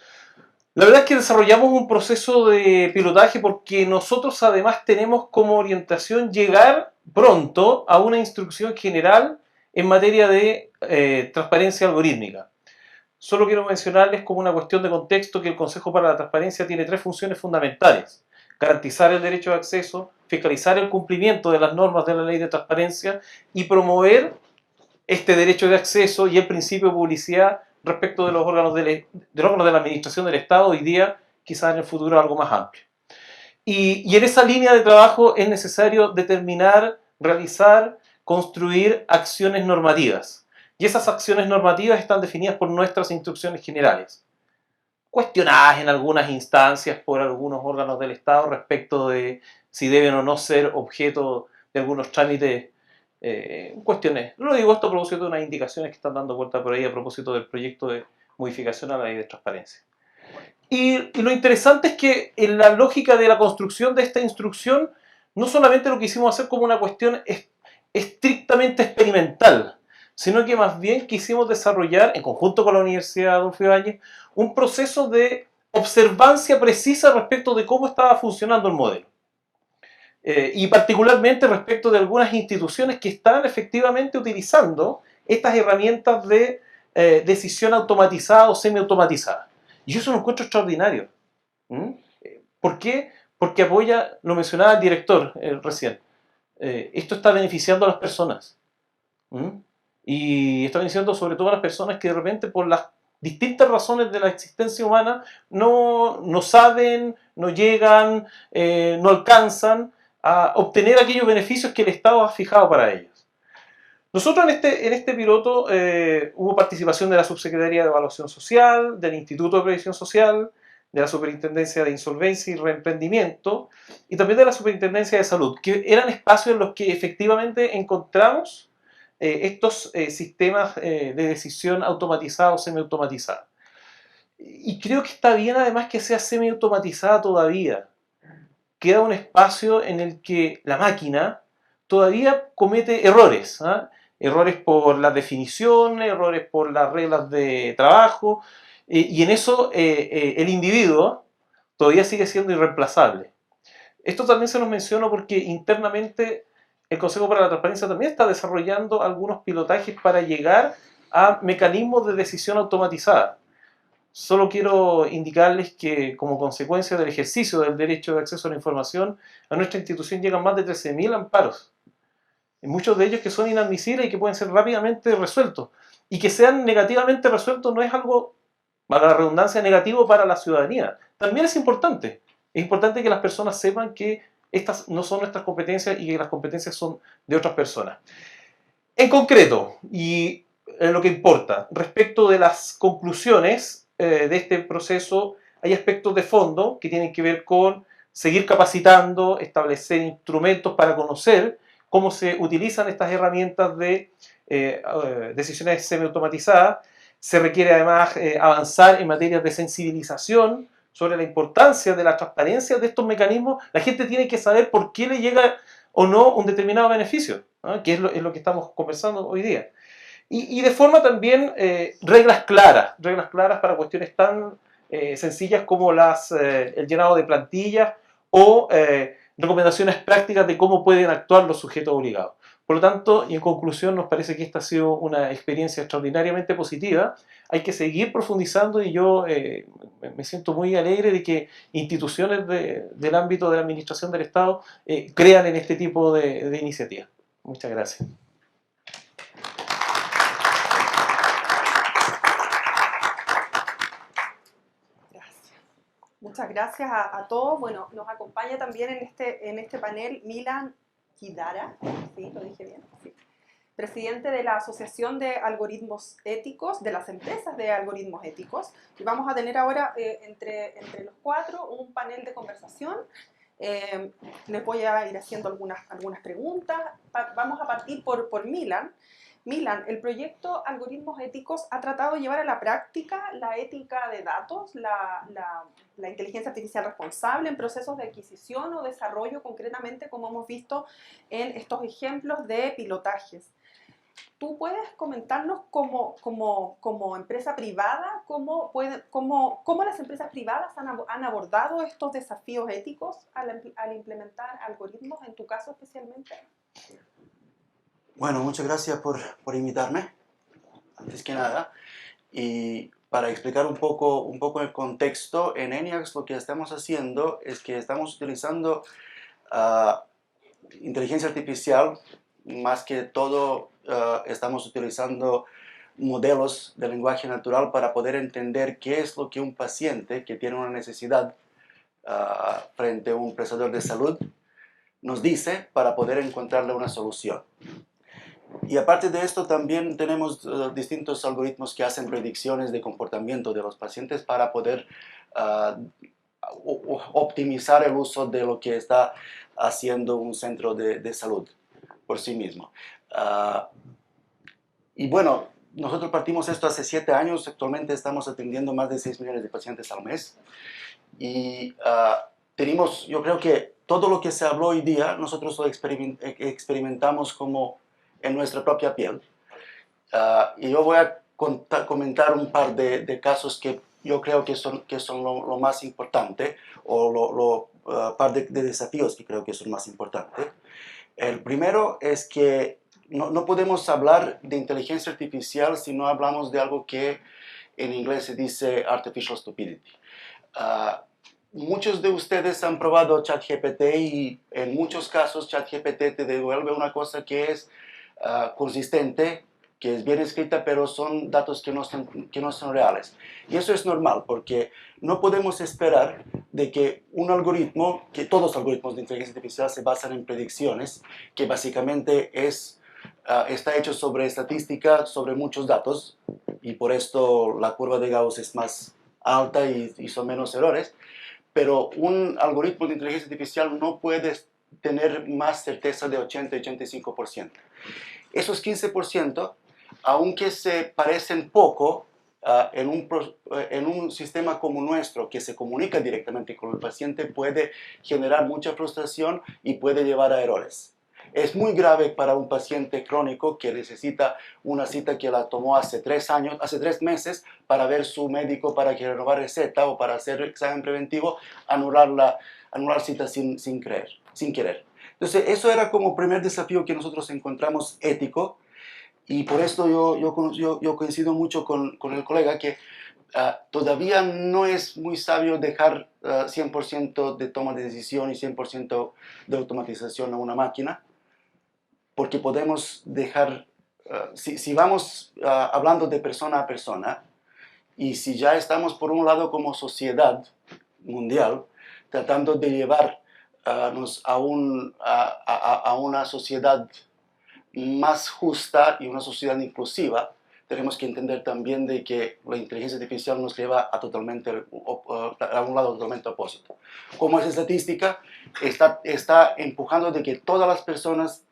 La verdad es que desarrollamos un proceso de pilotaje porque nosotros además tenemos como orientación llegar pronto a una instrucción general en materia de transparencia algorítmica. Solo quiero mencionarles como una cuestión de contexto que el Consejo para la Transparencia tiene 3 funciones fundamentales: garantizar el derecho de acceso, fiscalizar el cumplimiento de las normas de la ley de transparencia y promover este derecho de acceso y el principio de publicidad respecto de los órganos de la administración del Estado, hoy día, quizás en el futuro algo más amplio. Y en esa línea de trabajo es necesario determinar, realizar, construir acciones normativas. Y esas acciones normativas están definidas por nuestras instrucciones generales, cuestionadas en algunas instancias por algunos órganos del Estado respecto de si deben o no ser objeto de algunos trámites, cuestiones. Lo digo esto a propósito de unas indicaciones que están dando vuelta por ahí a propósito del proyecto de modificación a la ley de transparencia. Y lo interesante es que en la lógica de la construcción de esta instrucción, no solamente lo quisimos hacer como una cuestión estrictamente experimental, sino que más bien quisimos desarrollar, en conjunto con la Universidad Adolfo Ibáñez, un proceso de observancia precisa respecto de cómo estaba funcionando el modelo. Y particularmente respecto de algunas instituciones que están efectivamente utilizando estas herramientas de decisión automatizada o semiautomatizada. Y yo eso lo encuentro extraordinario. ¿Mm? ¿Por qué? Porque apoya, lo mencionaba el director recién, esto está beneficiando a las personas. ¿Mm? Y está beneficiando sobre todo a las personas que de repente por las distintas razones de la existencia humana no saben, no llegan, no alcanzan a obtener aquellos beneficios que el Estado ha fijado para ellos. Nosotros en este piloto hubo participación de la Subsecretaría de Evaluación Social, del Instituto de Previsión Social, de la Superintendencia de Insolvencia y Reemprendimiento y también de la Superintendencia de Salud, que eran espacios en los que efectivamente encontramos estos sistemas de decisión automatizada o semiautomatizada. Y creo que está bien además que sea semiautomatizada todavía. Queda un espacio en el que la máquina todavía comete errores. ¿Ah? Errores por la definición, errores por las reglas de trabajo, y en eso el individuo todavía sigue siendo irreemplazable. Esto también se nos menciona porque internamente el Consejo para la Transparencia también está desarrollando algunos pilotajes para llegar a mecanismos de decisión automatizada. Solo quiero indicarles que como consecuencia del ejercicio del derecho de acceso a la información, a nuestra institución llegan más de 13.000 amparos. Y muchos de ellos que son inadmisibles y que pueden ser rápidamente resueltos. Y que sean negativamente resueltos no es algo, para la redundancia, negativo para la ciudadanía. También es importante. Es importante que las personas sepan que estas no son nuestras competencias y que las competencias son de otras personas. En concreto, y en lo que importa, respecto de las conclusiones de este proceso, hay aspectos de fondo que tienen que ver con seguir capacitando, establecer instrumentos para conocer cómo se utilizan estas herramientas de decisiones semiautomatizadas. Se requiere además avanzar en materias de sensibilización sobre la importancia de la transparencia de estos mecanismos, la gente tiene que saber por qué le llega o no un determinado beneficio, ¿no? Que es lo que estamos conversando hoy día. Y de forma también reglas claras para cuestiones tan sencillas como el llenado de plantillas o recomendaciones prácticas de cómo pueden actuar los sujetos obligados. Por lo tanto, y en conclusión, nos parece que esta ha sido una experiencia extraordinariamente positiva. Hay que seguir profundizando y yo me siento muy alegre de que instituciones del ámbito de la administración del Estado crean en este tipo de iniciativas. Muchas gracias. Muchas gracias a todos. Bueno, nos acompaña también en este panel Milan Kidara, ¿sí? ¿Lo dije bien? Sí. Presidente de la Asociación de Algoritmos Éticos, de las empresas de algoritmos éticos. Y vamos a tener ahora entre los cuatro un panel de conversación. Les voy a ir haciendo algunas preguntas. Vamos a partir por Milan. Milan, el proyecto Algoritmos Éticos ha tratado de llevar a la práctica la ética de datos, la inteligencia artificial responsable en procesos de adquisición o desarrollo, concretamente como hemos visto en estos ejemplos de pilotajes. ¿Tú puedes comentarnos como empresa privada cómo las empresas privadas han abordado estos desafíos éticos al implementar algoritmos, en tu caso especialmente? Bueno, muchas gracias por invitarme, antes que nada. Y para explicar un poco el contexto, en ENIAX lo que estamos haciendo es que estamos utilizando inteligencia artificial, más que todo estamos utilizando modelos de lenguaje natural para poder entender qué es lo que un paciente que tiene una necesidad frente a un prestador de salud nos dice para poder encontrarle una solución. Y aparte de esto, también tenemos distintos algoritmos que hacen predicciones de comportamiento de los pacientes para poder optimizar el uso de lo que está haciendo un centro de salud por sí mismo. Y bueno, nosotros partimos esto hace 7 años, actualmente estamos atendiendo más de 6 millones de pacientes al mes. Y tenemos, yo creo que todo lo que se habló hoy día, nosotros lo experimentamos como en nuestra propia piel. Y yo voy a comentar un par de casos que yo creo que son lo más importante, o par de desafíos que creo que son más importantes. El primero es que no podemos hablar de inteligencia artificial si no hablamos de algo que en inglés se dice artificial stupidity. Muchos de ustedes han probado ChatGPT y en muchos casos ChatGPT te devuelve una cosa que es consistente, que es bien escrita, pero son datos que no son reales. Y eso es normal, porque no podemos esperar de que un algoritmo, que todos los algoritmos de inteligencia artificial se basan en predicciones, que básicamente está hecho sobre estadística, sobre muchos datos, y por esto la curva de Gauss es más alta y son menos errores. Pero un algoritmo de inteligencia artificial no puede tener más certeza de 80-85%. Esos 15%, aunque se parecen poco, en un sistema como nuestro, que se comunica directamente con el paciente, puede generar mucha frustración y puede llevar a errores. Es muy grave para un paciente crónico que necesita una cita que la tomó hace 3 meses para ver su médico para que renovar receta o para hacer examen preventivo, anular cita sin querer. Entonces, eso era como primer desafío que nosotros encontramos ético, y por esto yo coincido mucho con el colega que todavía no es muy sabio dejar 100% de toma de decisión y 100% de automatización a una máquina, porque podemos dejar, si vamos hablando de persona a persona, y si ya estamos por un lado como sociedad mundial, tratando de llevarnos a una sociedad más justa y una sociedad inclusiva, tenemos que entender también de que la inteligencia artificial nos lleva a un lado totalmente opuesto. Como es estadística, está empujando de que todas las personas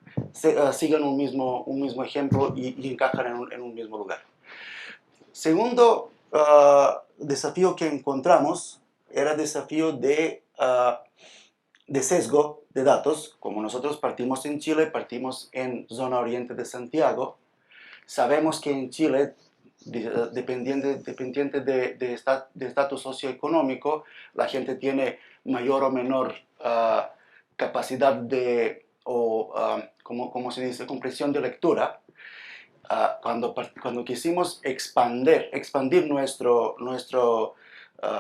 sigan un mismo ejemplo y encajan en un mismo lugar. Segundo desafío que encontramos era el desafío de sesgo de datos. Como nosotros partimos en Chile, partimos en zona oriente de Santiago, sabemos que en Chile, dependiente de estatus socioeconómico, la gente tiene mayor o menor capacidad ¿cómo se dice?, comprensión de lectura. Cuando quisimos expandir nuestro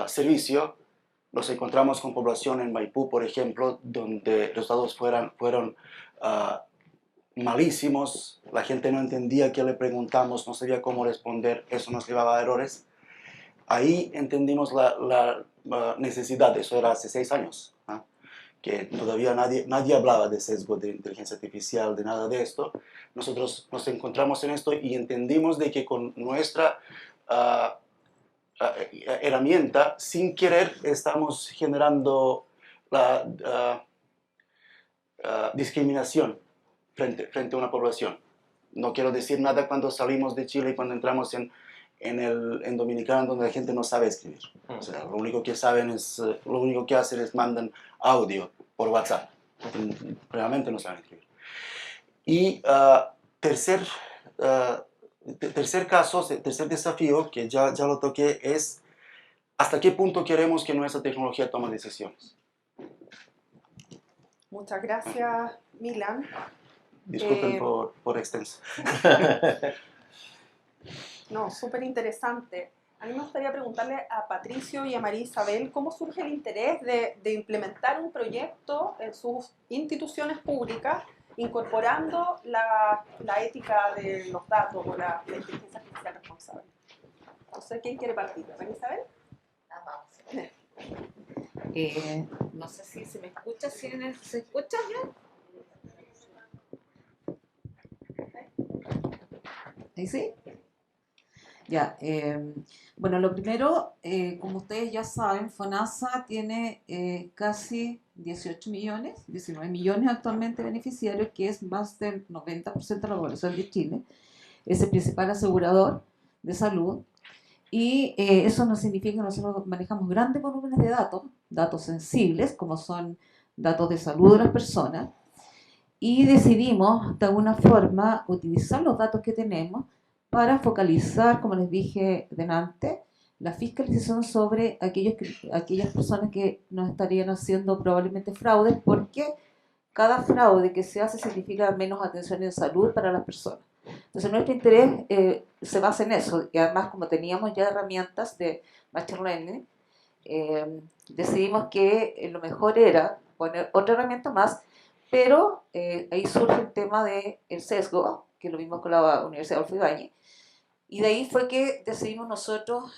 servicio, nos encontramos con población en Maipú, por ejemplo, donde los datos fueron malísimos, la gente no entendía qué le preguntamos, no sabía cómo responder, eso nos llevaba a errores. Ahí entendimos la necesidad, eso era hace 6 años, ¿no? Que todavía nadie hablaba de sesgo de inteligencia artificial, de nada de esto. Nosotros nos encontramos en esto y entendimos de que con nuestra herramienta, sin querer, estamos generando la discriminación frente a una población. No quiero decir nada cuando salimos de Chile y cuando entramos en Dominicana, donde la gente no sabe escribir. O sea, lo único que hacen es mandan audio por WhatsApp. Realmente no saben escribir. Y tercer desafío, que ya lo toqué, es hasta qué punto queremos que nuestra tecnología tome decisiones. Muchas gracias, Milan. Disculpen por extenso. No, súper interesante. A mí me gustaría preguntarle a Patricio y a María Isabel cómo surge el interés de implementar un proyecto en sus instituciones públicas incorporando la ética de los datos o la inteligencia artificial responsable. No sé quién quiere partir. ¿María Isabel? No sé si se me escucha, ¿se escucha bien? ¿Ahí sí? Ya, bueno, lo primero, como ustedes ya saben, FONASA tiene casi 18 millones, 19 millones actualmente beneficiarios, que es más del 90% de la población de Chile. Es el principal asegurador de salud. Y eso no significa que nosotros manejamos grandes volúmenes de datos sensibles, como son datos de salud de las personas, y decidimos, de alguna forma, utilizar los datos que tenemos para focalizar, como les dije delante, la fiscalización sobre aquellas personas que nos estarían haciendo probablemente fraudes, porque cada fraude que se hace significa menos atención en salud para las personas. Entonces nuestro interés se basa en eso, y además como teníamos ya herramientas de Machine Learning, decidimos que lo mejor era poner otra herramienta más, pero ahí surge el tema del sesgo, que lo vimos con la Universidad Adolfo Ibáñez, y de ahí fue que decidimos nosotros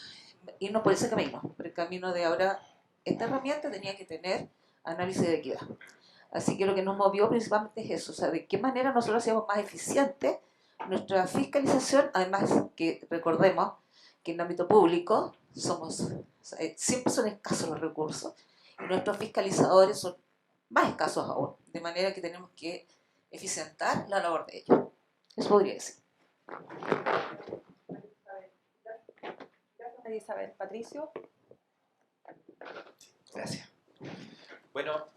irnos por ese camino, por el camino de ahora, esta herramienta tenía que tener análisis de equidad. Así que lo que nos movió principalmente es eso, o sea, de qué manera nosotros hacíamos más eficiente nuestra fiscalización, además que recordemos que en el ámbito público siempre son escasos los recursos y nuestros fiscalizadores son más escasos aún, de manera que tenemos que eficientar la labor de ellos. Eso podría decir. María Isabel. Patricio. Gracias. Bueno,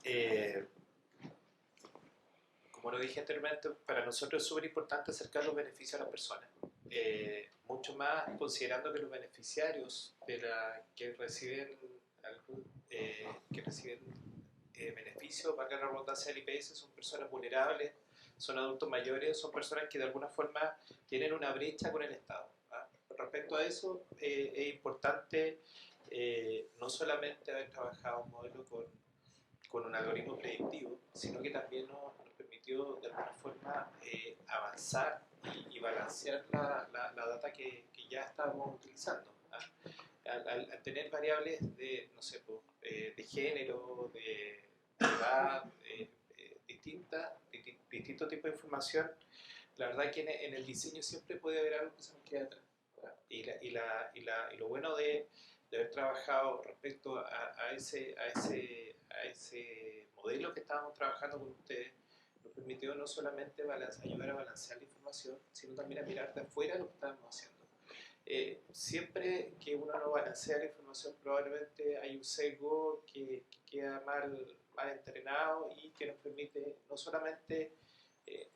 como lo dije anteriormente, para nosotros es súper importante acercar los beneficios a las personas. Mucho más considerando que los beneficiarios que reciben beneficios, valga la redundancia del IPS, son personas vulnerables, son adultos mayores, son personas que de alguna forma tienen una brecha con el Estado. Respecto a eso, es importante no solamente haber trabajado un modelo con un algoritmo predictivo, sino que también nos permitió de alguna forma avanzar y balancear la data que ya estábamos utilizando. Al tener variables de, no sé, de género, de edad, distintos tipos de información, la verdad que en el diseño siempre puede haber algo que se nos queda atrás. Y lo bueno de haber trabajado respecto a ese modelo que estábamos trabajando con ustedes, nos permitió no solamente ayudar a balancear la información, sino también a mirar de afuera lo que estábamos haciendo. siempre que uno no balancea la información, probablemente hay un sesgo que queda mal entrenado y que nos permite no solamente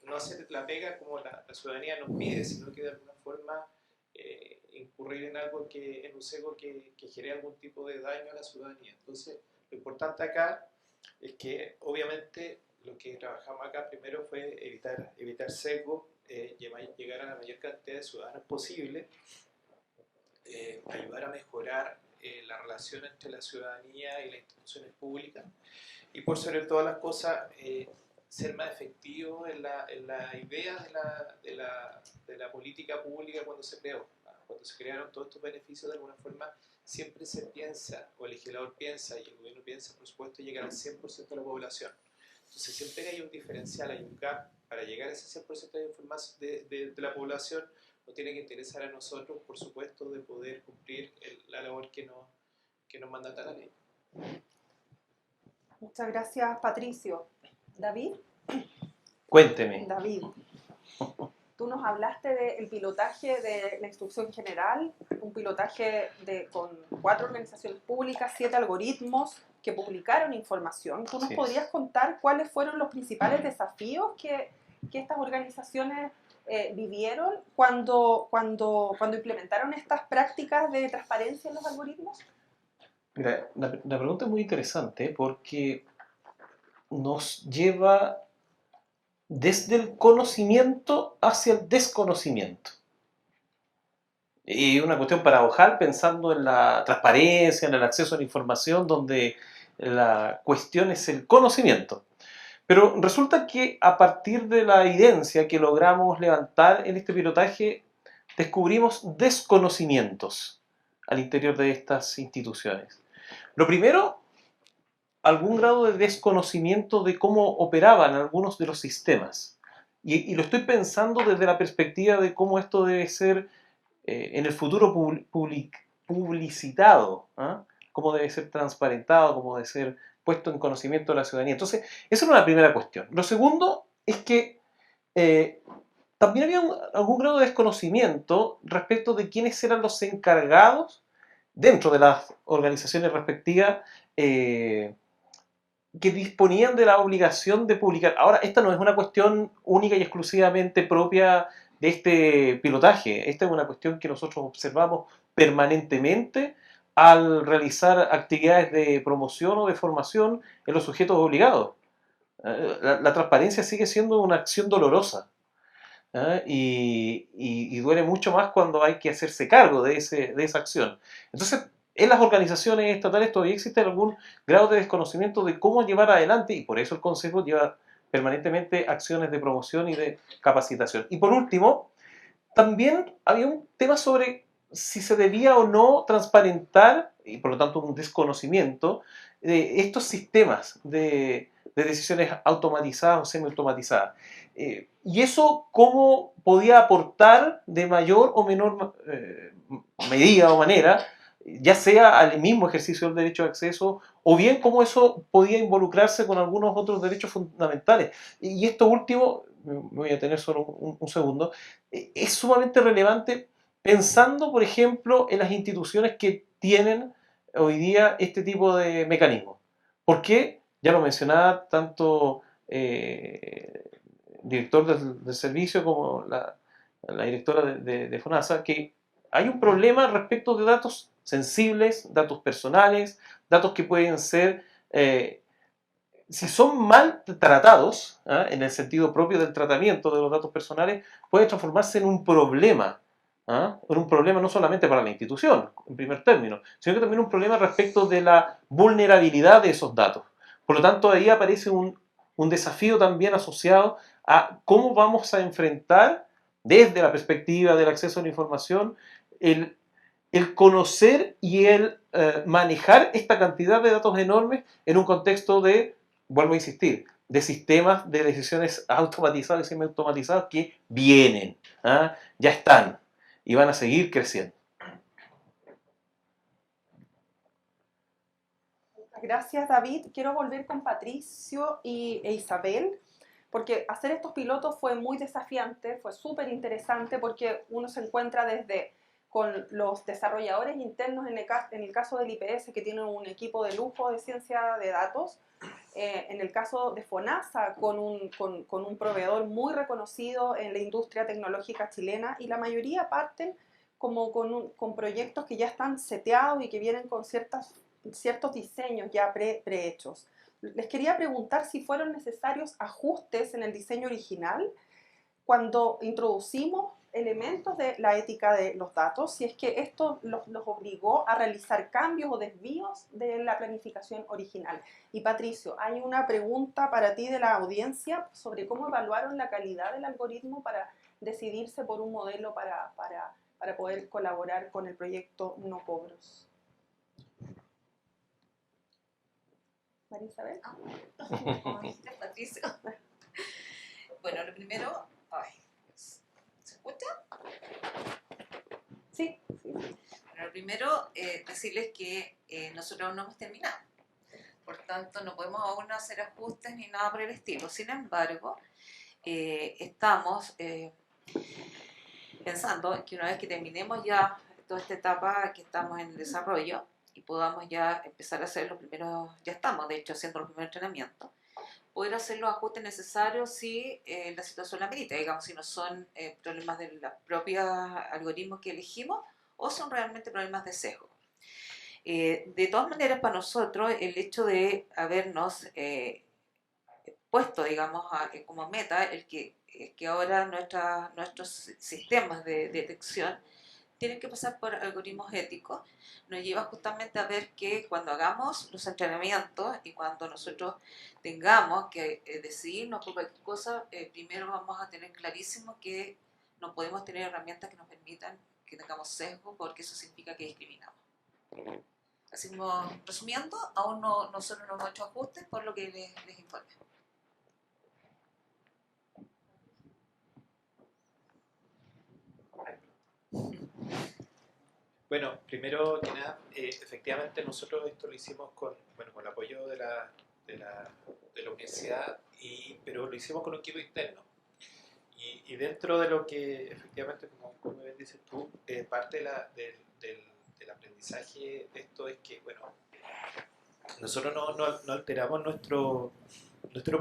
no hacer la pega como la ciudadanía nos pide, sino que de alguna forma incurrir en algo en un sesgo que genere algún tipo de daño a la ciudadanía. Entonces, lo importante acá es que obviamente lo que trabajamos acá primero fue evitar sesgo, llegar a la mayor cantidad de ciudadanos posible, ayudar a mejorar la relación entre la ciudadanía y las instituciones públicas y por sobre todas las cosas ser más efectivo en la idea de la política pública cuando se creó. Cuando se crearon todos estos beneficios, de alguna forma siempre se piensa, o el legislador piensa y el gobierno piensa, por supuesto, llegar al 100% de la población. Entonces siempre que hay un diferencial, hay un gap para llegar a ese 100% de la población, nos tiene que interesar a nosotros, por supuesto, de poder cumplir la labor que nos mandata la ley. Muchas gracias, Patricio. David. Cuénteme. David, tú nos hablaste del pilotaje de la instrucción general, un pilotaje con 4 organizaciones públicas, 7 algoritmos que publicaron información. ¿Tú nos podrías contar cuáles fueron los principales desafíos que estas organizaciones vivieron cuando implementaron estas prácticas de transparencia en los algoritmos? Mira, la pregunta es muy interesante porque nos lleva desde el conocimiento hacia el desconocimiento. Y una cuestión paradojal pensando en la transparencia, en el acceso a la información, donde la cuestión es el conocimiento. Pero resulta que a partir de la evidencia que logramos levantar en este pilotaje, descubrimos desconocimientos al interior de estas instituciones. Lo primero, algún grado de desconocimiento de cómo operaban algunos de los sistemas. Y lo estoy pensando desde la perspectiva de cómo esto debe ser en el futuro publicitado, ¿eh? Cómo debe ser transparentado, cómo debe ser puesto en conocimiento de la ciudadanía. Entonces, esa es una primera cuestión. Lo segundo es que también había algún grado de desconocimiento respecto de quiénes eran los encargados dentro de las organizaciones respectivas que disponían de la obligación de publicar. Ahora, esta no es una cuestión única y exclusivamente propia de este pilotaje. Esta es una cuestión que nosotros observamos permanentemente al realizar actividades de promoción o de formación en los sujetos obligados. La transparencia sigue siendo una acción dolorosa. Y duele mucho más cuando hay que hacerse cargo de esa acción. Entonces, en las organizaciones estatales todavía existe algún grado de desconocimiento de cómo llevar adelante, y por eso el Consejo lleva permanentemente acciones de promoción y de capacitación. Y por último, también había un tema sobre si se debía o no transparentar, y por lo tanto un desconocimiento, de estos sistemas de decisiones automatizadas o semiautomatizadas. Y eso cómo podía aportar de mayor o menor medida o manera, ya sea al mismo ejercicio del derecho de acceso, o bien cómo eso podía involucrarse con algunos otros derechos fundamentales. Y esto último, me voy a tener solo un segundo, es sumamente relevante pensando, por ejemplo, en las instituciones que tienen hoy día este tipo de mecanismos. ¿Por qué? Ya lo mencionaba tanto director del servicio como la directora de FONASA, que hay un problema respecto de datos sensibles, datos personales, datos que pueden ser, si son mal tratados, en el sentido propio del tratamiento de los datos personales, pueden transformarse en un problema. En un problema no solamente para la institución, en primer término, sino que también un problema respecto de la vulnerabilidad de esos datos. Por lo tanto, ahí aparece un desafío también asociado a cómo vamos a enfrentar, desde la perspectiva del acceso a la información, el conocer y el manejar esta cantidad de datos enormes en un contexto de, vuelvo a insistir, de sistemas de decisiones automatizados y semiautomatizados que vienen, ya están y van a seguir creciendo. Gracias, David. Quiero volver con Patricio e Isabel, porque hacer estos pilotos fue muy desafiante, fue súper interesante, porque uno se encuentra desde con los desarrolladores internos en el caso del IPS, que tienen un equipo de lujo de ciencia de datos, en el caso de FONASA, con un proveedor muy reconocido en la industria tecnológica chilena, y la mayoría parten como con proyectos que ya están seteados y que vienen con ciertos diseños ya prehechos. Les quería preguntar si fueron necesarios ajustes en el diseño original cuando introducimos elementos de la ética de los datos, si es que esto los obligó a realizar cambios o desvíos de la planificación original. Y Patricio, hay una pregunta para ti de la audiencia sobre cómo evaluaron la calidad del algoritmo para decidirse por un modelo para poder colaborar con el proyecto No Cobros. María Isabel. Como dijiste, Patricio. Bueno, lo primero, ¿se escucha? Sí. Bueno, lo primero, decirles que nosotros aún no hemos terminado. Por tanto, no podemos aún hacer ajustes ni nada por el estilo. Sin embargo, estamos pensando que una vez que terminemos ya toda esta etapa que estamos en desarrollo y podamos ya empezar a hacer los primeros, ya estamos de hecho haciendo los primeros entrenamientos, poder hacer los ajustes necesarios si la situación la merita, digamos, si no son problemas de los propios algoritmos que elegimos o son realmente problemas de sesgo. De todas maneras, para nosotros, el hecho de habernos puesto, digamos, como meta el que ahora nuestros sistemas de detección tienen que pasar por algoritmos éticos, nos lleva justamente a ver que cuando hagamos los entrenamientos y cuando nosotros tengamos que decidirnos por cualquier cosa, primero vamos a tener clarísimo que no podemos tener herramientas que nos permitan que tengamos sesgo, porque eso significa que discriminamos. Así como, resumiendo, aún nosotros no hemos hecho ajustes por lo que les informé. Bueno, primero que nada, efectivamente nosotros esto lo hicimos con el apoyo de la universidad, pero lo hicimos con un equipo interno. Y dentro de lo que efectivamente, como bien dices tú, parte del aprendizaje de esto es que, bueno, nosotros no alteramos nuestro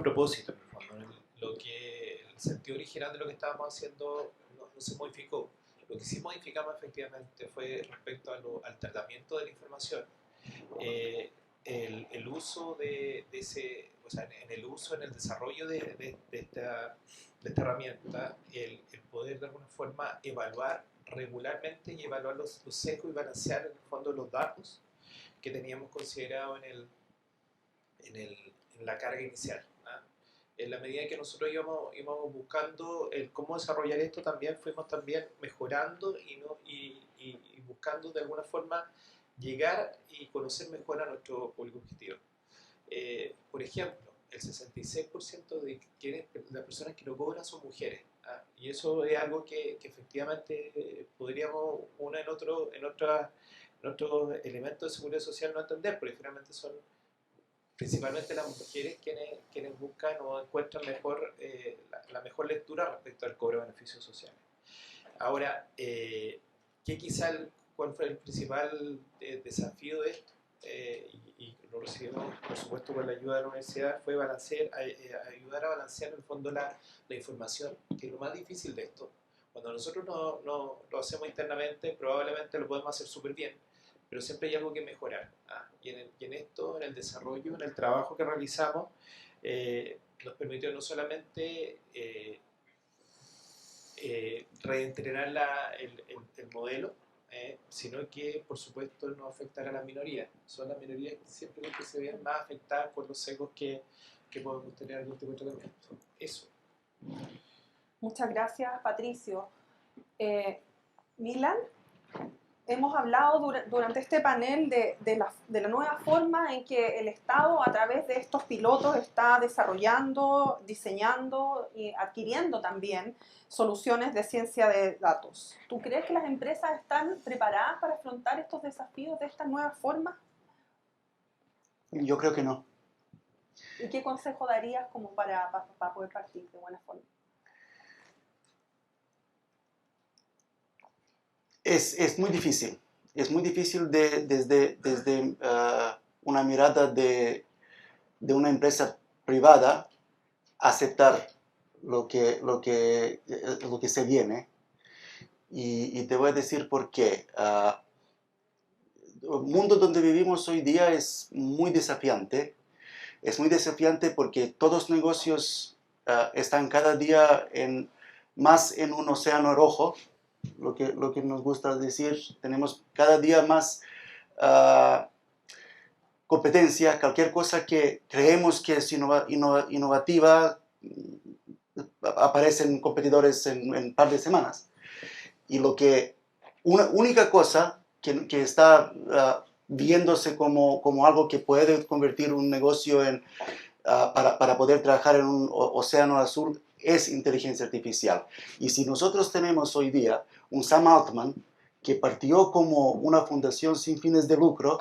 propósito, en el fondo. El sentido original de lo que estábamos haciendo no se modificó. Lo que sí modificamos efectivamente fue respecto al tratamiento de la información. El uso de ese, o sea, en el desarrollo de esta herramienta, el poder de alguna forma evaluar regularmente y evaluar los sesgos y balancear en el fondo los datos que teníamos considerado en la carga inicial. En la medida que nosotros íbamos buscando cómo desarrollar esto, también fuimos mejorando y buscando de alguna forma llegar y conocer mejor a nuestro público objetivo. Por ejemplo, el 66% de las personas que no cobran son mujeres, y eso es algo que efectivamente podríamos en otros elementos de seguridad social no entender, porque finalmente son principalmente las mujeres quienes buscan o encuentran la mejor lectura respecto al cobro de beneficios sociales. Ahora, ¿cuál fue el principal desafío de esto? Y lo recibimos, por supuesto, con la ayuda de la universidad, fue ayudar a balancear en el fondo la información, que es lo más difícil de esto. Cuando nosotros no lo hacemos internamente, probablemente lo podemos hacer súper bien, pero siempre hay algo que mejorar. Y en esto, en el desarrollo, en el trabajo que realizamos, nos permitió no solamente reentrenar el modelo, sino que, por supuesto, no afectar a las minorías. Son las minorías que siempre que se ven más afectadas por los sesgos que podemos tener algún tipo de tratamiento. Eso. Muchas gracias, Patricio. Milan, hemos hablado durante este panel de la nueva forma en que el Estado, a través de estos pilotos, está desarrollando, diseñando y adquiriendo también soluciones de ciencia de datos. ¿Tú crees que las empresas están preparadas para afrontar estos desafíos de esta nueva forma? Yo creo que no. ¿Y qué consejo darías como para poder partir de buena forma? Es muy difícil. Es muy difícil desde una mirada de una empresa privada aceptar lo que se viene. Y te voy a decir por qué. El mundo donde vivimos hoy día es muy desafiante. Es muy desafiante porque todos los negocios están cada día más en un océano rojo, lo que nos gusta decir. Tenemos cada día más competencia. Cualquier cosa que creemos que es innovativa, aparecen competidores en un par de semanas. Y una única cosa que está viéndose como algo que puede convertir un negocio para poder trabajar en un océano azul es inteligencia artificial. Y si nosotros tenemos hoy día un Sam Altman que partió como una fundación sin fines de lucro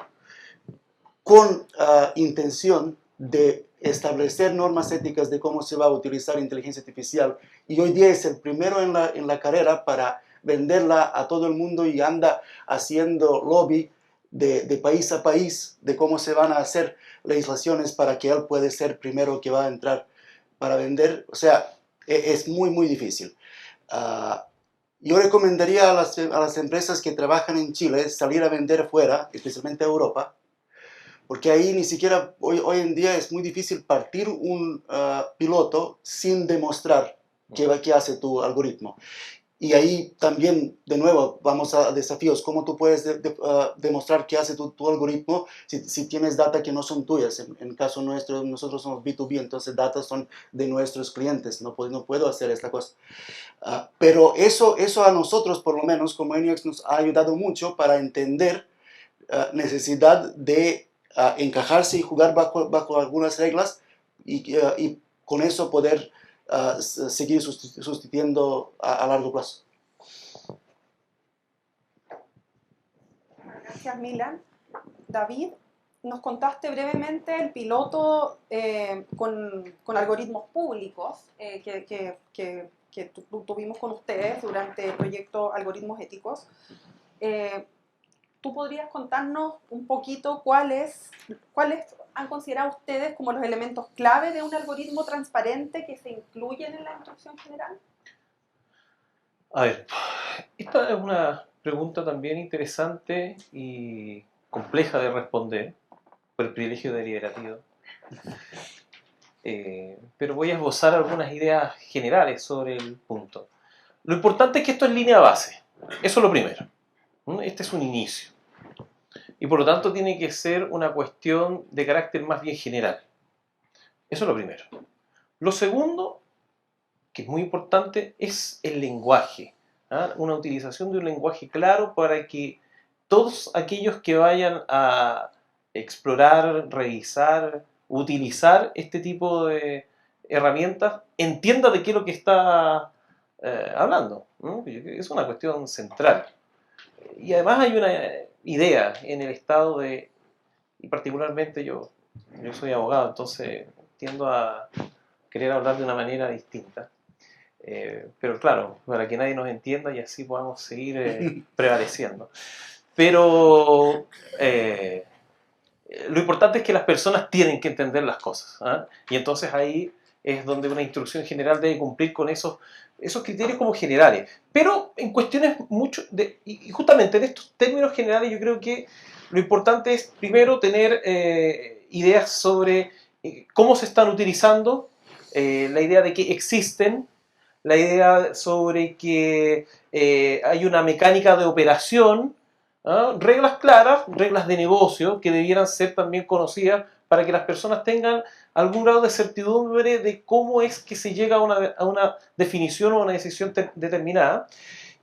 con intención de establecer normas éticas de cómo se va a utilizar inteligencia artificial, y hoy día es el primero en la carrera para venderla a todo el mundo y anda haciendo lobby de país a país de cómo se van a hacer legislaciones para que él pueda ser primero que va a entrar para vender. O sea, es muy, muy difícil. Yo recomendaría a las empresas que trabajan en Chile salir a vender fuera, especialmente a Europa, porque ahí ni siquiera hoy en día es muy difícil partir un piloto sin demostrar qué hace tu algoritmo. Y ahí también, de nuevo, vamos a desafíos. ¿Cómo tú puedes demostrar qué hace tu algoritmo si tienes data que no son tuyas? En caso nuestro, nosotros somos B2B, entonces datos son de nuestros clientes. No puedo hacer esta cosa. Pero eso a nosotros, por lo menos, como NUX, nos ha ayudado mucho para entender necesidad de encajarse y jugar bajo algunas reglas y con eso poder seguir sustituyendo a largo plazo. Gracias, Milan. David, nos contaste brevemente el piloto con algoritmos públicos que tuvimos con ustedes durante el proyecto Algoritmos Éticos. ¿Tú podrías contarnos un poquito cuáles han considerado ustedes como los elementos clave de un algoritmo transparente que se incluyen en la instrucción general? A ver, esta es una pregunta también interesante y compleja de responder por el privilegio deliberativo. Pero voy a esbozar algunas ideas generales sobre el punto. Lo importante es que esto es línea base. Eso es lo primero. Este es un inicio. Y por lo tanto tiene que ser una cuestión de carácter más bien general. Eso es lo primero. Lo segundo, que es muy importante, es el lenguaje. Una utilización de un lenguaje claro para que todos aquellos que vayan a explorar, revisar, utilizar este tipo de herramientas entiendan de qué es lo que está hablando. Es una cuestión central. Y además hay una idea en el Estado y particularmente yo soy abogado, entonces tiendo a querer hablar de una manera distinta. Pero claro, para que nadie nos entienda y así podamos seguir prevaleciendo. Pero lo importante es que las personas tienen que entender las cosas. Y entonces ahí es donde una instrucción general debe cumplir con esos criterios como generales. Pero en cuestiones y justamente en estos términos generales yo creo que lo importante es primero tener ideas sobre cómo se están utilizando, la idea de que existen, la idea sobre que hay una mecánica de operación, reglas claras, reglas de negocio que debieran ser también conocidas para que las personas tengan algún grado de certidumbre de cómo es que se llega a una definición o a una decisión determinada.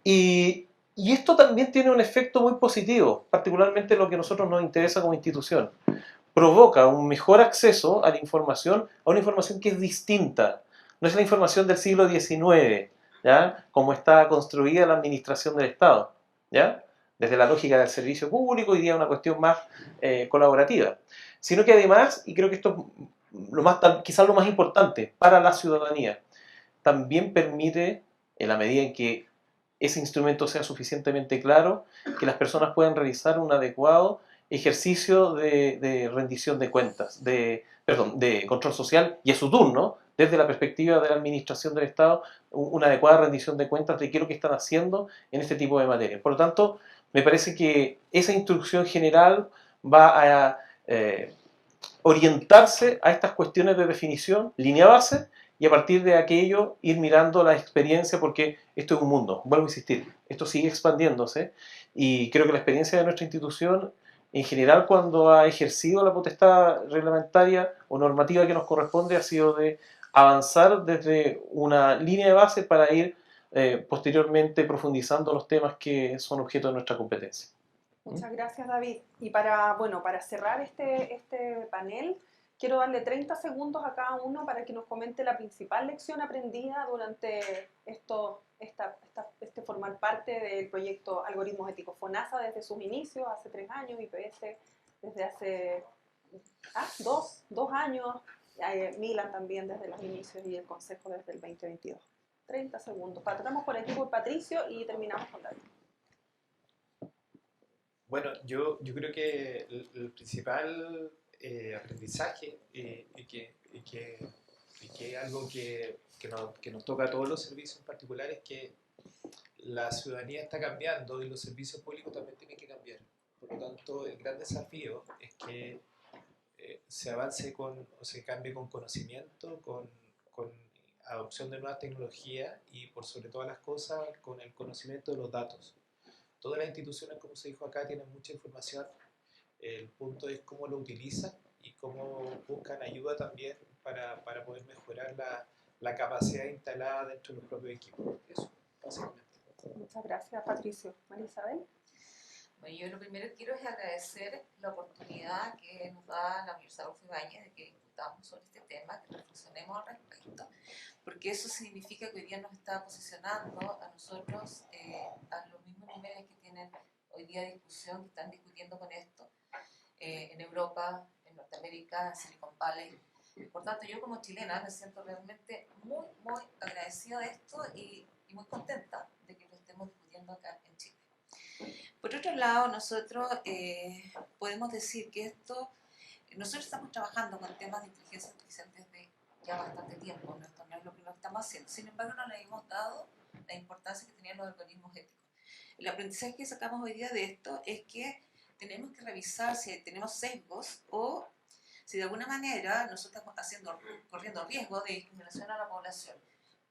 Y esto también tiene un efecto muy positivo, particularmente lo que a nosotros nos interesa como institución. Provoca un mejor acceso a la información, a una información que es distinta. No es la información del siglo XIX, ¿ya? Como está construida la administración del Estado, ¿ya? Desde la lógica del servicio público, hoy día una cuestión más colaborativa. Sino que además, y creo que esto es quizás lo más importante para la ciudadanía, también permite, en la medida en que ese instrumento sea suficientemente claro, que las personas puedan realizar un adecuado ejercicio de rendición de cuentas, de control social y a su turno, desde la perspectiva de la administración del Estado, una adecuada rendición de cuentas de qué es lo que están haciendo en este tipo de materias. Por lo tanto, me parece que esa instrucción general va a orientarse a estas cuestiones de definición, línea base, y a partir de aquello ir mirando la experiencia, porque esto es un mundo, vuelvo a insistir, esto sigue expandiéndose, y creo que la experiencia de nuestra institución, en general, cuando ha ejercido la potestad reglamentaria o normativa que nos corresponde, ha sido de avanzar desde una línea de base para ir posteriormente profundizando los temas que son objeto de nuestra competencia. Muchas gracias, David. Y para cerrar este panel, quiero darle 30 segundos a cada uno para que nos comente la principal lección aprendida durante formar parte del proyecto Algoritmos Éticos FONASA desde sus inicios, hace 3 años, IPS desde hace 2 años, Milan también desde los inicios y el Consejo desde el 2022. 30 segundos. Partamos por aquí por Patricio y terminamos con David. Bueno, yo creo que el principal aprendizaje y que es algo que nos toca a todos los servicios en particular es que la ciudadanía está cambiando y los servicios públicos también tienen que cambiar. Por lo tanto, el gran desafío es que se avance o se cambie con conocimiento, con adopción de nuevas tecnologías y, por sobre todas las cosas, con el conocimiento de los datos. Todas las instituciones, como se dijo acá, tienen mucha información. El punto es cómo lo utilizan y cómo buscan ayuda también para poder mejorar la capacidad instalada dentro de los propios equipos. Eso, básicamente. Muchas gracias, Patricio. María Isabel. Bueno, yo lo primero que quiero es agradecer la oportunidad que nos da la Universidad Adolfo Ibáñez de que discutamos sobre este tema, que reflexionemos al respecto, porque eso significa que hoy día nos está posicionando a nosotros a los mismos niveles que tienen hoy día discusión, que están discutiendo con esto en Europa, en Norteamérica, en Silicon Valley. Por tanto, yo como chilena me siento realmente muy, muy agradecida de esto y muy contenta de que lo estemos discutiendo acá en Chile. Por otro lado, nosotros podemos decir que nosotros estamos trabajando con temas de inteligencia artificial desde ya bastante tiempo, ¿no? Esto no es lo primero que estamos haciendo. Sin embargo, no le hemos dado la importancia que tenían los algoritmos éticos. El aprendizaje que sacamos hoy día de esto es que tenemos que revisar si tenemos sesgos o si de alguna manera nosotros estamos corriendo riesgo de discriminación a la población.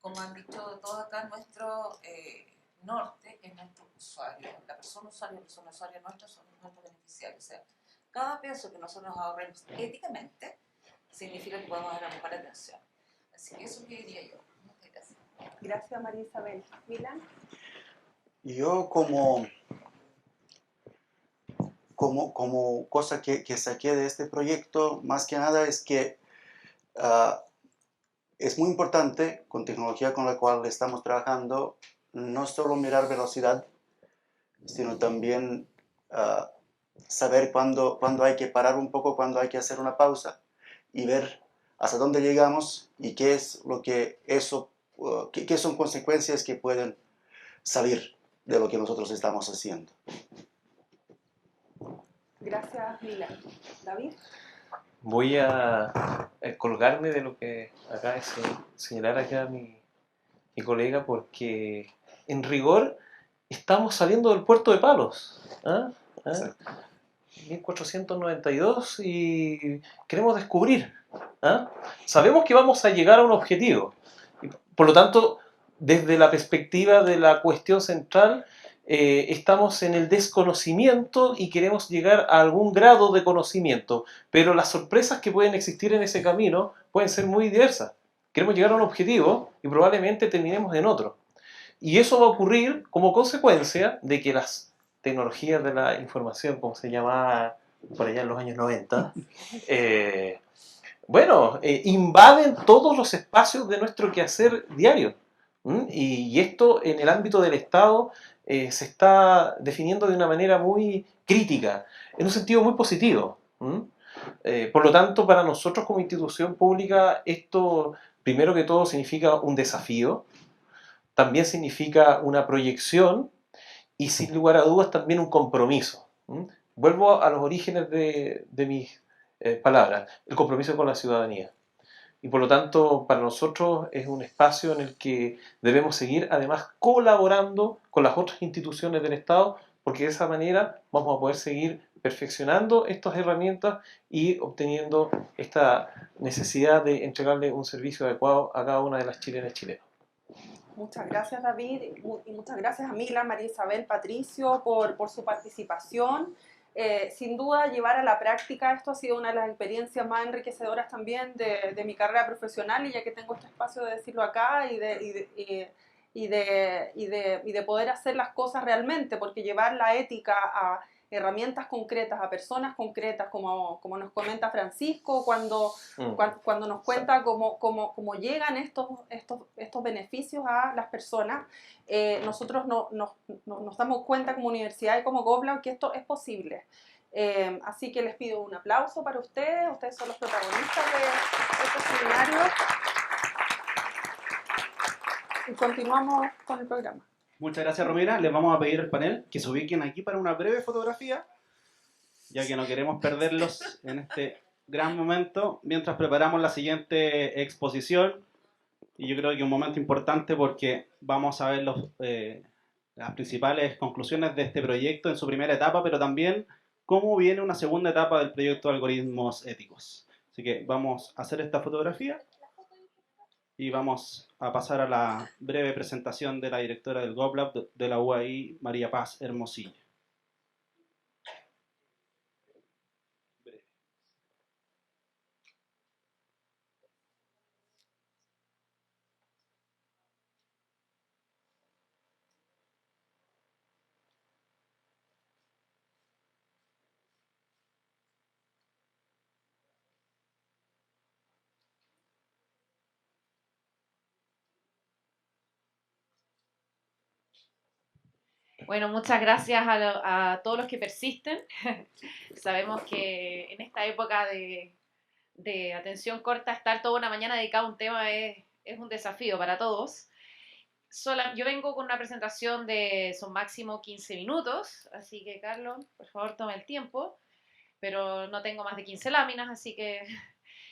Como han dicho todos acá, nuestro norte es nuestro usuario. La persona usuaria nuestra son nuestros beneficiarios. O sea, cada peso que nosotros nos ahorremos éticamente significa que podemos dar la mejor atención. Así que eso es lo que diría yo. Muchas gracias. Gracias, María Isabel. Milan. Yo como cosa que saqué de este proyecto, más que nada es que es muy importante, con tecnología con la cual estamos trabajando, no solo mirar velocidad, sino también saber cuándo hay que parar un poco, cuándo hay que hacer una pausa y ver hasta dónde llegamos y qué es lo que qué son consecuencias que pueden salir de lo que nosotros estamos haciendo. Gracias, Milan. David. Voy a colgarme de lo que acaba de señalar acá mi colega, porque en rigor estamos saliendo del puerto de Palos. 1492 y queremos descubrir. Sabemos que vamos a llegar a un objetivo. Por lo tanto, desde la perspectiva de la cuestión central, estamos en el desconocimiento y queremos llegar a algún grado de conocimiento, pero las sorpresas que pueden existir en ese camino pueden ser muy diversas. Queremos llegar a un objetivo y probablemente terminemos en otro. Y eso va a ocurrir como consecuencia de que las tecnologías de la información, como se llamaba por allá en los años 90, invaden todos los espacios de nuestro quehacer diario. Y esto en el ámbito del Estado se está definiendo de una manera muy crítica, en un sentido muy positivo. Por lo tanto, para nosotros como institución pública, esto primero que todo significa un desafío, también significa una proyección y sin lugar a dudas también un compromiso. Vuelvo a los orígenes de mis palabras, el compromiso con la ciudadanía. Y por lo tanto, para nosotros es un espacio en el que debemos seguir, además, colaborando con las otras instituciones del Estado, porque de esa manera vamos a poder seguir perfeccionando estas herramientas y obteniendo esta necesidad de entregarle un servicio adecuado a cada una de las chilenas y chilenos. Muchas gracias, David, y muchas gracias a Mila, María Isabel, Patricio, por su participación. Sin duda, llevar a la práctica esto ha sido una de las experiencias más enriquecedoras también de mi carrera profesional, y ya que tengo este espacio de decirlo acá y de poder hacer las cosas realmente, porque llevar la ética a herramientas concretas, a personas concretas, como nos comenta Francisco, cuando nos cuenta cómo llegan estos beneficios a las personas, nosotros nos damos cuenta como universidad y como GovLab que esto es posible. Así que les pido un aplauso para ustedes son los protagonistas de este seminario. Y continuamos con el programa. Muchas gracias, Romina. Les vamos a pedir al panel que se ubiquen aquí para una breve fotografía, ya que no queremos perderlos en este gran momento, mientras preparamos la siguiente exposición. Y yo creo que es un momento importante porque vamos a ver las principales conclusiones de este proyecto en su primera etapa, pero también cómo viene una segunda etapa del proyecto de algoritmos éticos. Así que vamos a hacer esta fotografía y vamos a pasar a la breve presentación de la directora del GovLab de la UAI, María Paz Hermosilla. Bueno, muchas gracias a todos los que persisten. Sabemos que en esta época de atención corta, estar toda una mañana dedicado a un tema es un desafío para todos. Yo vengo con una presentación son máximo 15 minutos, así que Carlos, por favor, toma el tiempo, pero no tengo más de 15 láminas, así que...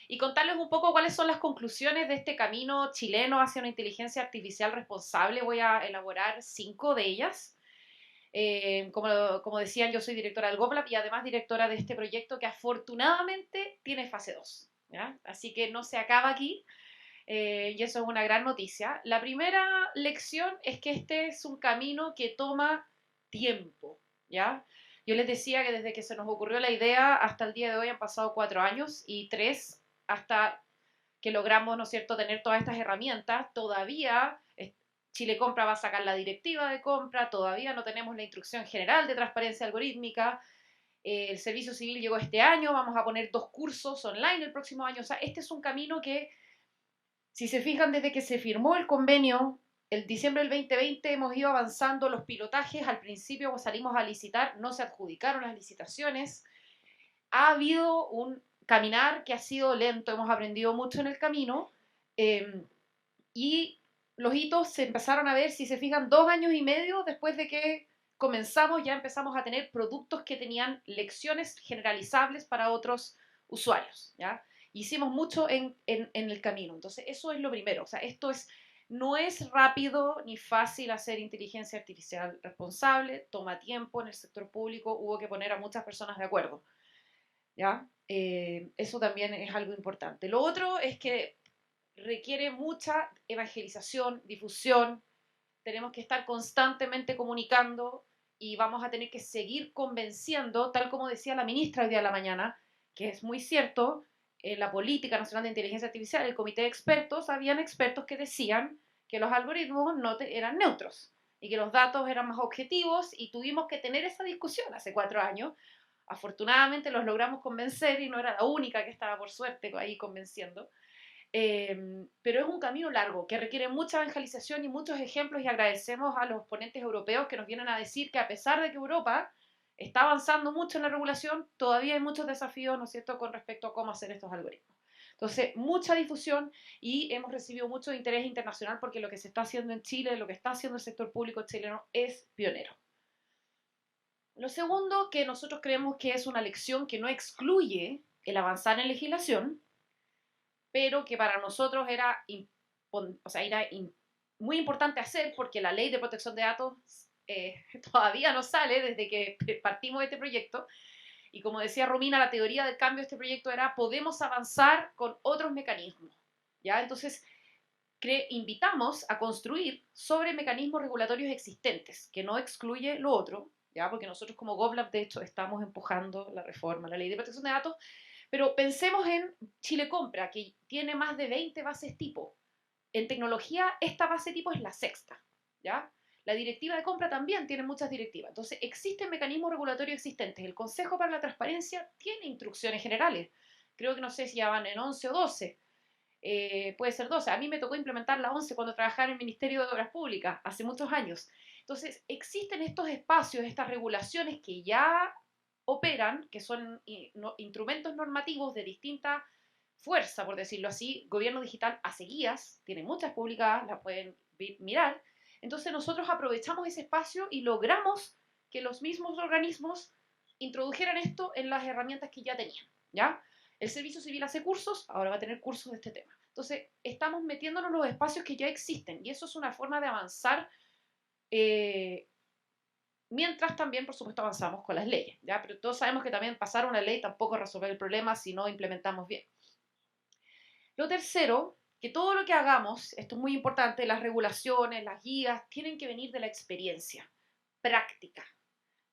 Y contarles un poco cuáles son las conclusiones de este camino chileno hacia una inteligencia artificial responsable. Voy a elaborar 5 de ellas. Como decían, yo soy directora del GovLab y además directora de este proyecto que afortunadamente tiene fase 2, ¿ya? Así que no se acaba aquí, y eso es una gran noticia. La primera lección es que este es un camino que toma tiempo, ¿ya? Yo les decía que desde que se nos ocurrió la idea hasta el día de hoy han pasado 4 años y 3 hasta que logramos, ¿no es cierto?, tener todas estas herramientas. Todavía Chile Compra va a sacar la directiva de compra, todavía no tenemos la instrucción general de transparencia algorítmica, el servicio civil llegó este año, vamos a poner 2 cursos online el próximo año. O sea, este es un camino que, si se fijan, desde que se firmó el convenio, el diciembre del 2020 hemos ido avanzando los pilotajes. Al principio, cuando salimos a licitar, no se adjudicaron las licitaciones. Ha habido un caminar que ha sido lento, hemos aprendido mucho en el camino, y los hitos se empezaron a ver, si se fijan, 2 años y medio después de que comenzamos, ya empezamos a tener productos que tenían lecciones generalizables para otros usuarios, ¿ya? Hicimos mucho en el camino. Entonces, eso es lo primero. O sea, no es rápido ni fácil hacer inteligencia artificial responsable, toma tiempo. En el sector público hubo que poner a muchas personas de acuerdo, ¿ya? Eso también es algo importante. Lo otro es que requiere mucha evangelización, difusión. Tenemos que estar constantemente comunicando y vamos a tener que seguir convenciendo, tal como decía la ministra el día de la mañana, que es muy cierto. En la Política Nacional de Inteligencia Artificial, el comité de expertos, habían expertos que decían que los algoritmos eran neutros y que los datos eran más objetivos, y tuvimos que tener esa discusión hace 4 años. Afortunadamente los logramos convencer y no era la única que estaba, por suerte, ahí convenciendo. Pero es un camino largo que requiere mucha evangelización y muchos ejemplos, y agradecemos a los ponentes europeos que nos vienen a decir que, a pesar de que Europa está avanzando mucho en la regulación, todavía hay muchos desafíos, ¿no es cierto?, con respecto a cómo hacer estos algoritmos. Entonces, mucha difusión y hemos recibido mucho interés internacional porque lo que se está haciendo en Chile, lo que está haciendo el sector público chileno es pionero. Lo segundo, que nosotros creemos que es una lección que no excluye el avanzar en legislación, pero que para nosotros era, muy importante hacer porque la ley de protección de datos todavía no sale desde que partimos de este proyecto. Y como decía Romina, la teoría del cambio de este proyecto era podemos avanzar con otros mecanismos. ¿Ya? Entonces, invitamos a construir sobre mecanismos regulatorios existentes, que no excluye lo otro, ¿ya? Porque nosotros como GovLab, de hecho, estamos empujando la reforma, la ley de protección de datos, pero pensemos en Chile Compra, que tiene más de 20 bases tipo. En tecnología, esta base tipo es la sexta, ¿ya? La directiva de compra también tiene muchas directivas. Entonces, existen mecanismos regulatorios existentes. El Consejo para la Transparencia tiene instrucciones generales. Creo que no sé si ya van en 11 o 12. Puede ser 12. A mí me tocó implementar la 11 cuando trabajaba en el Ministerio de Obras Públicas, hace muchos años. Entonces, existen estos espacios, estas regulaciones que ya operan, que son instrumentos normativos de distinta fuerza, por decirlo así. Gobierno Digital hace guías, tiene muchas publicadas, las pueden mirar. Entonces nosotros aprovechamos ese espacio y logramos que los mismos organismos introdujeran esto en las herramientas que ya tenían, ¿ya? El Servicio Civil hace cursos, ahora va a tener cursos de este tema. Entonces, estamos metiéndonos en los espacios que ya existen y eso es una forma de avanzar mientras también, por supuesto, avanzamos con las leyes, ¿ya? Pero todos sabemos que también pasar una ley tampoco resolver el problema si no implementamos bien. Lo tercero, que todo lo que hagamos, esto es muy importante, las regulaciones, las guías, tienen que venir de la experiencia práctica,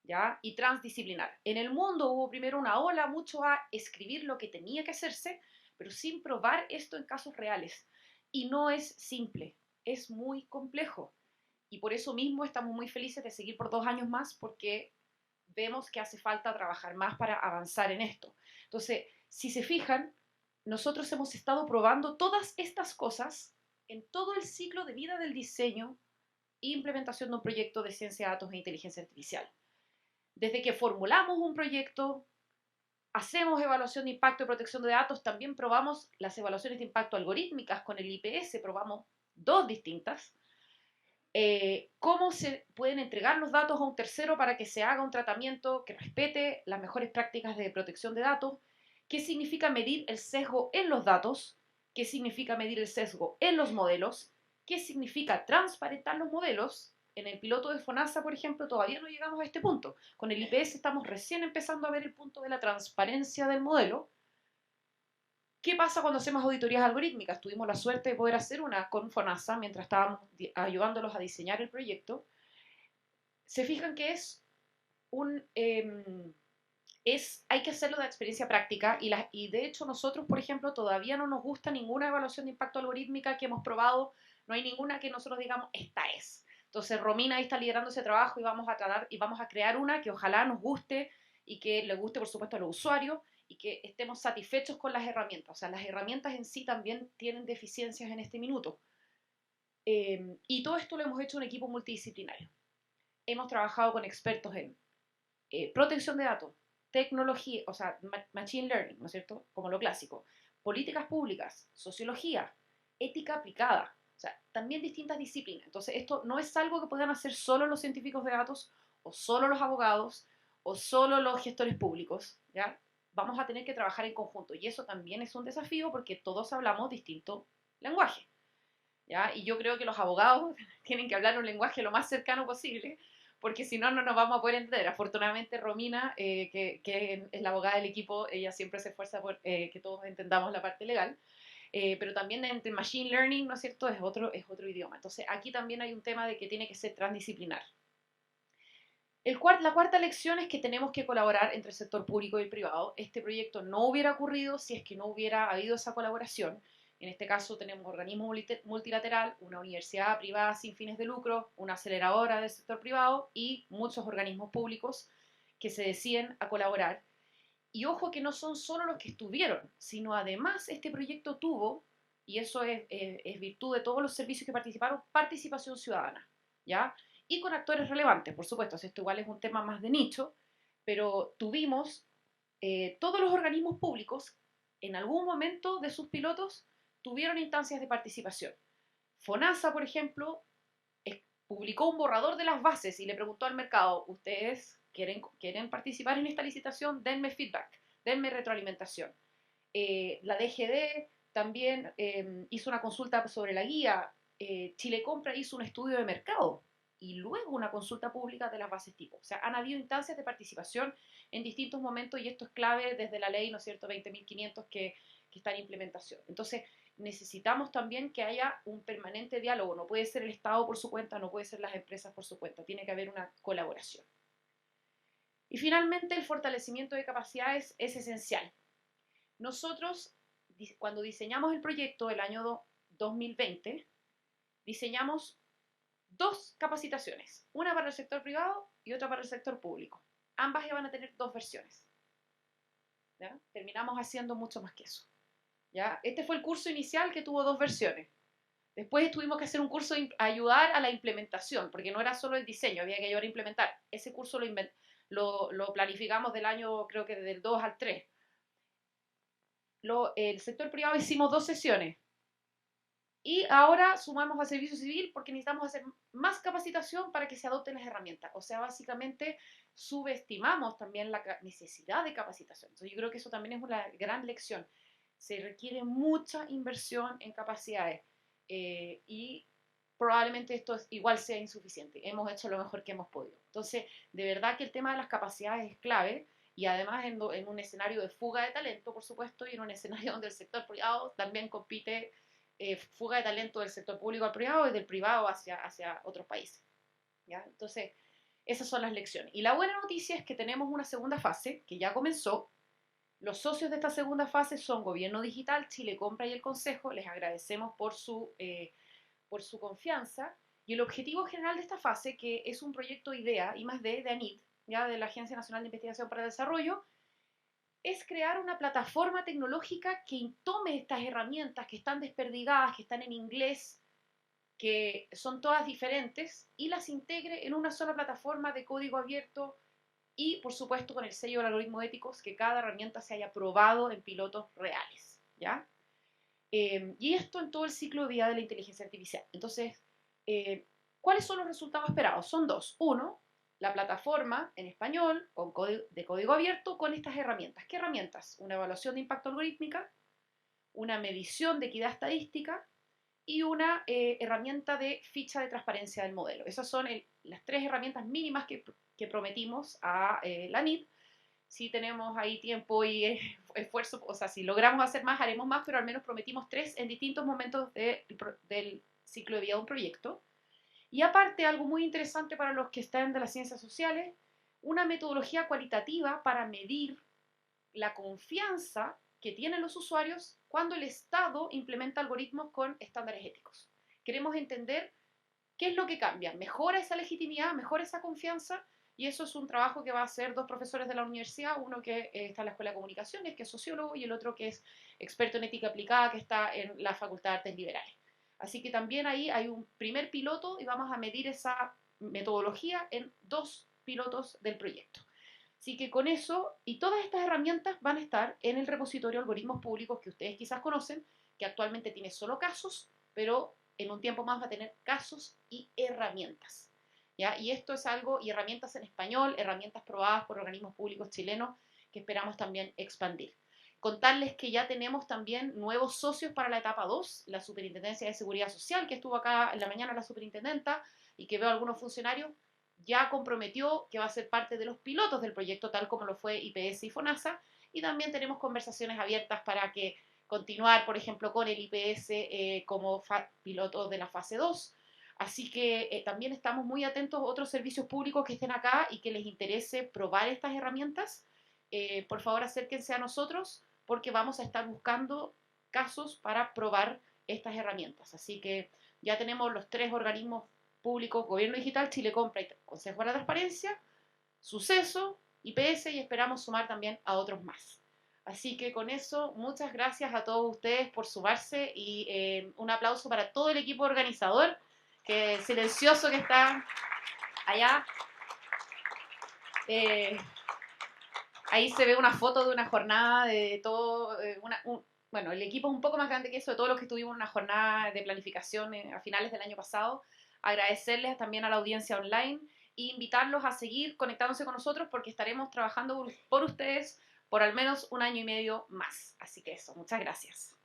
¿ya? Y transdisciplinar. En el mundo hubo primero una ola mucho a escribir lo que tenía que hacerse, pero sin probar esto en casos reales. Y no es simple, es muy complejo. Y por eso mismo estamos muy felices de seguir por 2 años más, porque vemos que hace falta trabajar más para avanzar en esto. Entonces, si se fijan, nosotros hemos estado probando todas estas cosas en todo el ciclo de vida del diseño e implementación de un proyecto de ciencia de datos e inteligencia artificial. Desde que formulamos un proyecto, hacemos evaluación de impacto y protección de datos, también probamos las evaluaciones de impacto algorítmicas con el IPS, probamos 2 distintas. Cómo se pueden entregar los datos a un tercero para que se haga un tratamiento que respete las mejores prácticas de protección de datos, qué significa medir el sesgo en los datos, qué significa medir el sesgo en los modelos, qué significa transparentar los modelos. En el piloto de FONASA, por ejemplo, todavía no llegamos a este punto. Con el IPS estamos recién empezando a ver el punto de la transparencia del modelo. ¿Qué pasa cuando hacemos auditorías algorítmicas? Tuvimos la suerte de poder hacer una con FONASA mientras estábamos ayudándolos a diseñar el proyecto. Se fijan que hay que hacerlo de experiencia práctica y de hecho nosotros, por ejemplo, todavía no nos gusta ninguna evaluación de impacto algorítmica que hemos probado, no hay ninguna que nosotros digamos, esta es. Entonces Romina ahí está liderando ese trabajo y vamos a crear una que ojalá nos guste y que le guste, por supuesto, a los usuarios y que estemos satisfechos con las herramientas. O sea, las herramientas en sí también tienen deficiencias en este minuto. Y todo esto lo hemos hecho en un equipo multidisciplinario. Hemos trabajado con expertos en protección de datos, tecnología, o sea, machine learning, ¿no es cierto? Como lo clásico. Políticas públicas, sociología, ética aplicada, o sea, también distintas disciplinas. Entonces, esto no es algo que puedan hacer solo los científicos de datos, o solo los abogados, o solo los gestores públicos, ¿ya? Vamos a tener que trabajar en conjunto, y eso también es un desafío porque todos hablamos distinto lenguaje, ¿ya? Y yo creo que los abogados tienen que hablar un lenguaje lo más cercano posible, porque si no, no nos vamos a poder entender. Afortunadamente, Romina, que es la abogada del equipo, ella siempre se esfuerza por que todos entendamos la parte legal, pero también entre Machine Learning, ¿no es cierto?, es otro idioma. Entonces, aquí también hay un tema de que tiene que ser transdisciplinar. La cuarta lección es que tenemos que colaborar entre el sector público y el privado. Este proyecto no hubiera ocurrido si es que no hubiera habido esa colaboración. En este caso tenemos un organismo multilateral, una universidad privada sin fines de lucro, una aceleradora del sector privado y muchos organismos públicos que se deciden a colaborar. Y ojo que no son solo los que estuvieron, sino además este proyecto tuvo, y eso es virtud de todos los servicios que participaron, participación ciudadana, ¿ya? Y con actores relevantes, por supuesto. Esto igual es un tema más de nicho, pero tuvimos todos los organismos públicos en algún momento de sus pilotos tuvieron instancias de participación. FONASA, por ejemplo, publicó un borrador de las bases y le preguntó al mercado, ¿ustedes quieren participar en esta licitación? Denme feedback, denme retroalimentación. La DGD también hizo una consulta sobre la guía. Chile Compra hizo un estudio de mercado y luego una consulta pública de las bases tipo. O sea, han habido instancias de participación en distintos momentos y esto es clave desde la ley, ¿no es cierto?, 20.500 que está en implementación. Entonces, necesitamos también que haya un permanente diálogo. No puede ser el Estado por su cuenta, no puede ser las empresas por su cuenta. Tiene que haber una colaboración. Y finalmente, el fortalecimiento de capacidades es esencial. Nosotros, cuando diseñamos el proyecto del año 2020, diseñamos 2 capacitaciones, una para el sector privado y otra para el sector público. Ambas van a tener 2 versiones. ¿Ya? Terminamos haciendo mucho más que eso. ¿Ya? Este fue el curso inicial que tuvo 2 versiones. Después tuvimos que hacer un curso de ayudar a la implementación, porque no era solo el diseño, había que ayudar a implementar. Ese curso lo planificamos del año, creo que del 2 al 3. El sector privado hicimos 2 sesiones. Y ahora sumamos al servicio civil porque necesitamos hacer más capacitación para que se adopten las herramientas. O sea, básicamente subestimamos también la necesidad de capacitación. Entonces yo creo que eso también es una gran lección. Se requiere mucha inversión en capacidades y probablemente esto igual sea insuficiente. Hemos hecho lo mejor que hemos podido. Entonces, de verdad que el tema de las capacidades es clave y además en un escenario de fuga de talento, por supuesto, y en un escenario donde el sector privado también compite fuga de talento del sector público al privado y del privado hacia otros países. ¿Ya? Entonces, esas son las lecciones. Y la buena noticia es que tenemos una segunda fase que ya comenzó. Los socios de esta segunda fase son Gobierno Digital, Chile Compra y el Consejo. Les agradecemos por su confianza. Y el objetivo general de esta fase, que es un proyecto IDEA, I+D, de ANID, ya de la Agencia Nacional de Investigación para el Desarrollo, es crear una plataforma tecnológica que tome estas herramientas que están desperdigadas, que están en inglés, que son todas diferentes, y las integre en una sola plataforma de código abierto y, por supuesto, con el sello de algoritmos éticos, que cada herramienta se haya probado en pilotos reales, ¿ya? Y esto en todo el ciclo de vida de la inteligencia artificial. Entonces, ¿cuáles son los resultados esperados? Son 2. 1, la plataforma en español de código abierto con estas herramientas. ¿Qué herramientas? Una evaluación de impacto algorítmica, una medición de equidad estadística y una herramienta de ficha de transparencia del modelo. Esas son las 3 herramientas mínimas que prometimos a la NID. Si tenemos ahí tiempo y esfuerzo, o sea, si logramos hacer más, haremos más, pero al menos prometimos 3 en distintos momentos del ciclo de vida de un proyecto. Y aparte, algo muy interesante para los que están de las ciencias sociales, una metodología cualitativa para medir la confianza que tienen los usuarios cuando el Estado implementa algoritmos con estándares éticos. Queremos entender qué es lo que cambia. ¿Mejora esa legitimidad? ¿Mejora esa confianza? Y eso es un trabajo que va a hacer 2 profesores de la universidad, uno que está en la Escuela de Comunicaciones, que es sociólogo, y el otro que es experto en ética aplicada, que está en la Facultad de Artes Liberales. Así que también ahí hay un primer piloto y vamos a medir esa metodología en 2 pilotos del proyecto. Así que con eso, y todas estas herramientas van a estar en el repositorio de algoritmos públicos que ustedes quizás conocen, que actualmente tiene solo casos, pero en un tiempo más va a tener casos y herramientas. ¿Ya? Y esto es algo, y herramientas en español, herramientas probadas por organismos públicos chilenos que esperamos también expandir. Contarles que ya tenemos también nuevos socios para la etapa 2, la Superintendencia de Seguridad Social, que estuvo acá en la mañana la superintendenta, y que veo algunos funcionarios, ya comprometió que va a ser parte de los pilotos del proyecto, tal como lo fue IPS y FONASA, y también tenemos conversaciones abiertas para que continuar, por ejemplo, con el IPS como piloto de la fase 2. Así que también estamos muy atentos a otros servicios públicos que estén acá y que les interese probar estas herramientas. Por favor, acérquense a nosotros porque vamos a estar buscando casos para probar estas herramientas. Así que ya tenemos los 3 organismos públicos, Gobierno Digital, Chile Compra y Consejo de la Transparencia, Suceso, IPS, y esperamos sumar también a otros más. Así que con eso, muchas gracias a todos ustedes por sumarse y un aplauso para todo el equipo organizador, que silencioso que está allá. Ahí se ve una foto de una jornada de todo, bueno, el equipo es un poco más grande que eso, de todos los que estuvimos en una jornada de planificación a finales del año pasado. Agradecerles también a la audiencia online e invitarlos a seguir conectándose con nosotros porque estaremos trabajando por ustedes por al menos 1 año y medio más. Así que eso, muchas gracias.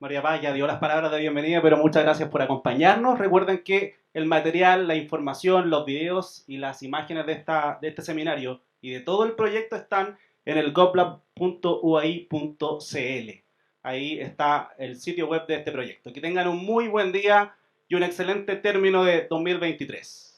María Paz ya dio las palabras de bienvenida, pero muchas gracias por acompañarnos. Recuerden que el material, la información, los videos y las imágenes de este seminario y de todo el proyecto están en el goblab.uai.cl. Ahí está el sitio web de este proyecto. Que tengan un muy buen día y un excelente término de 2023.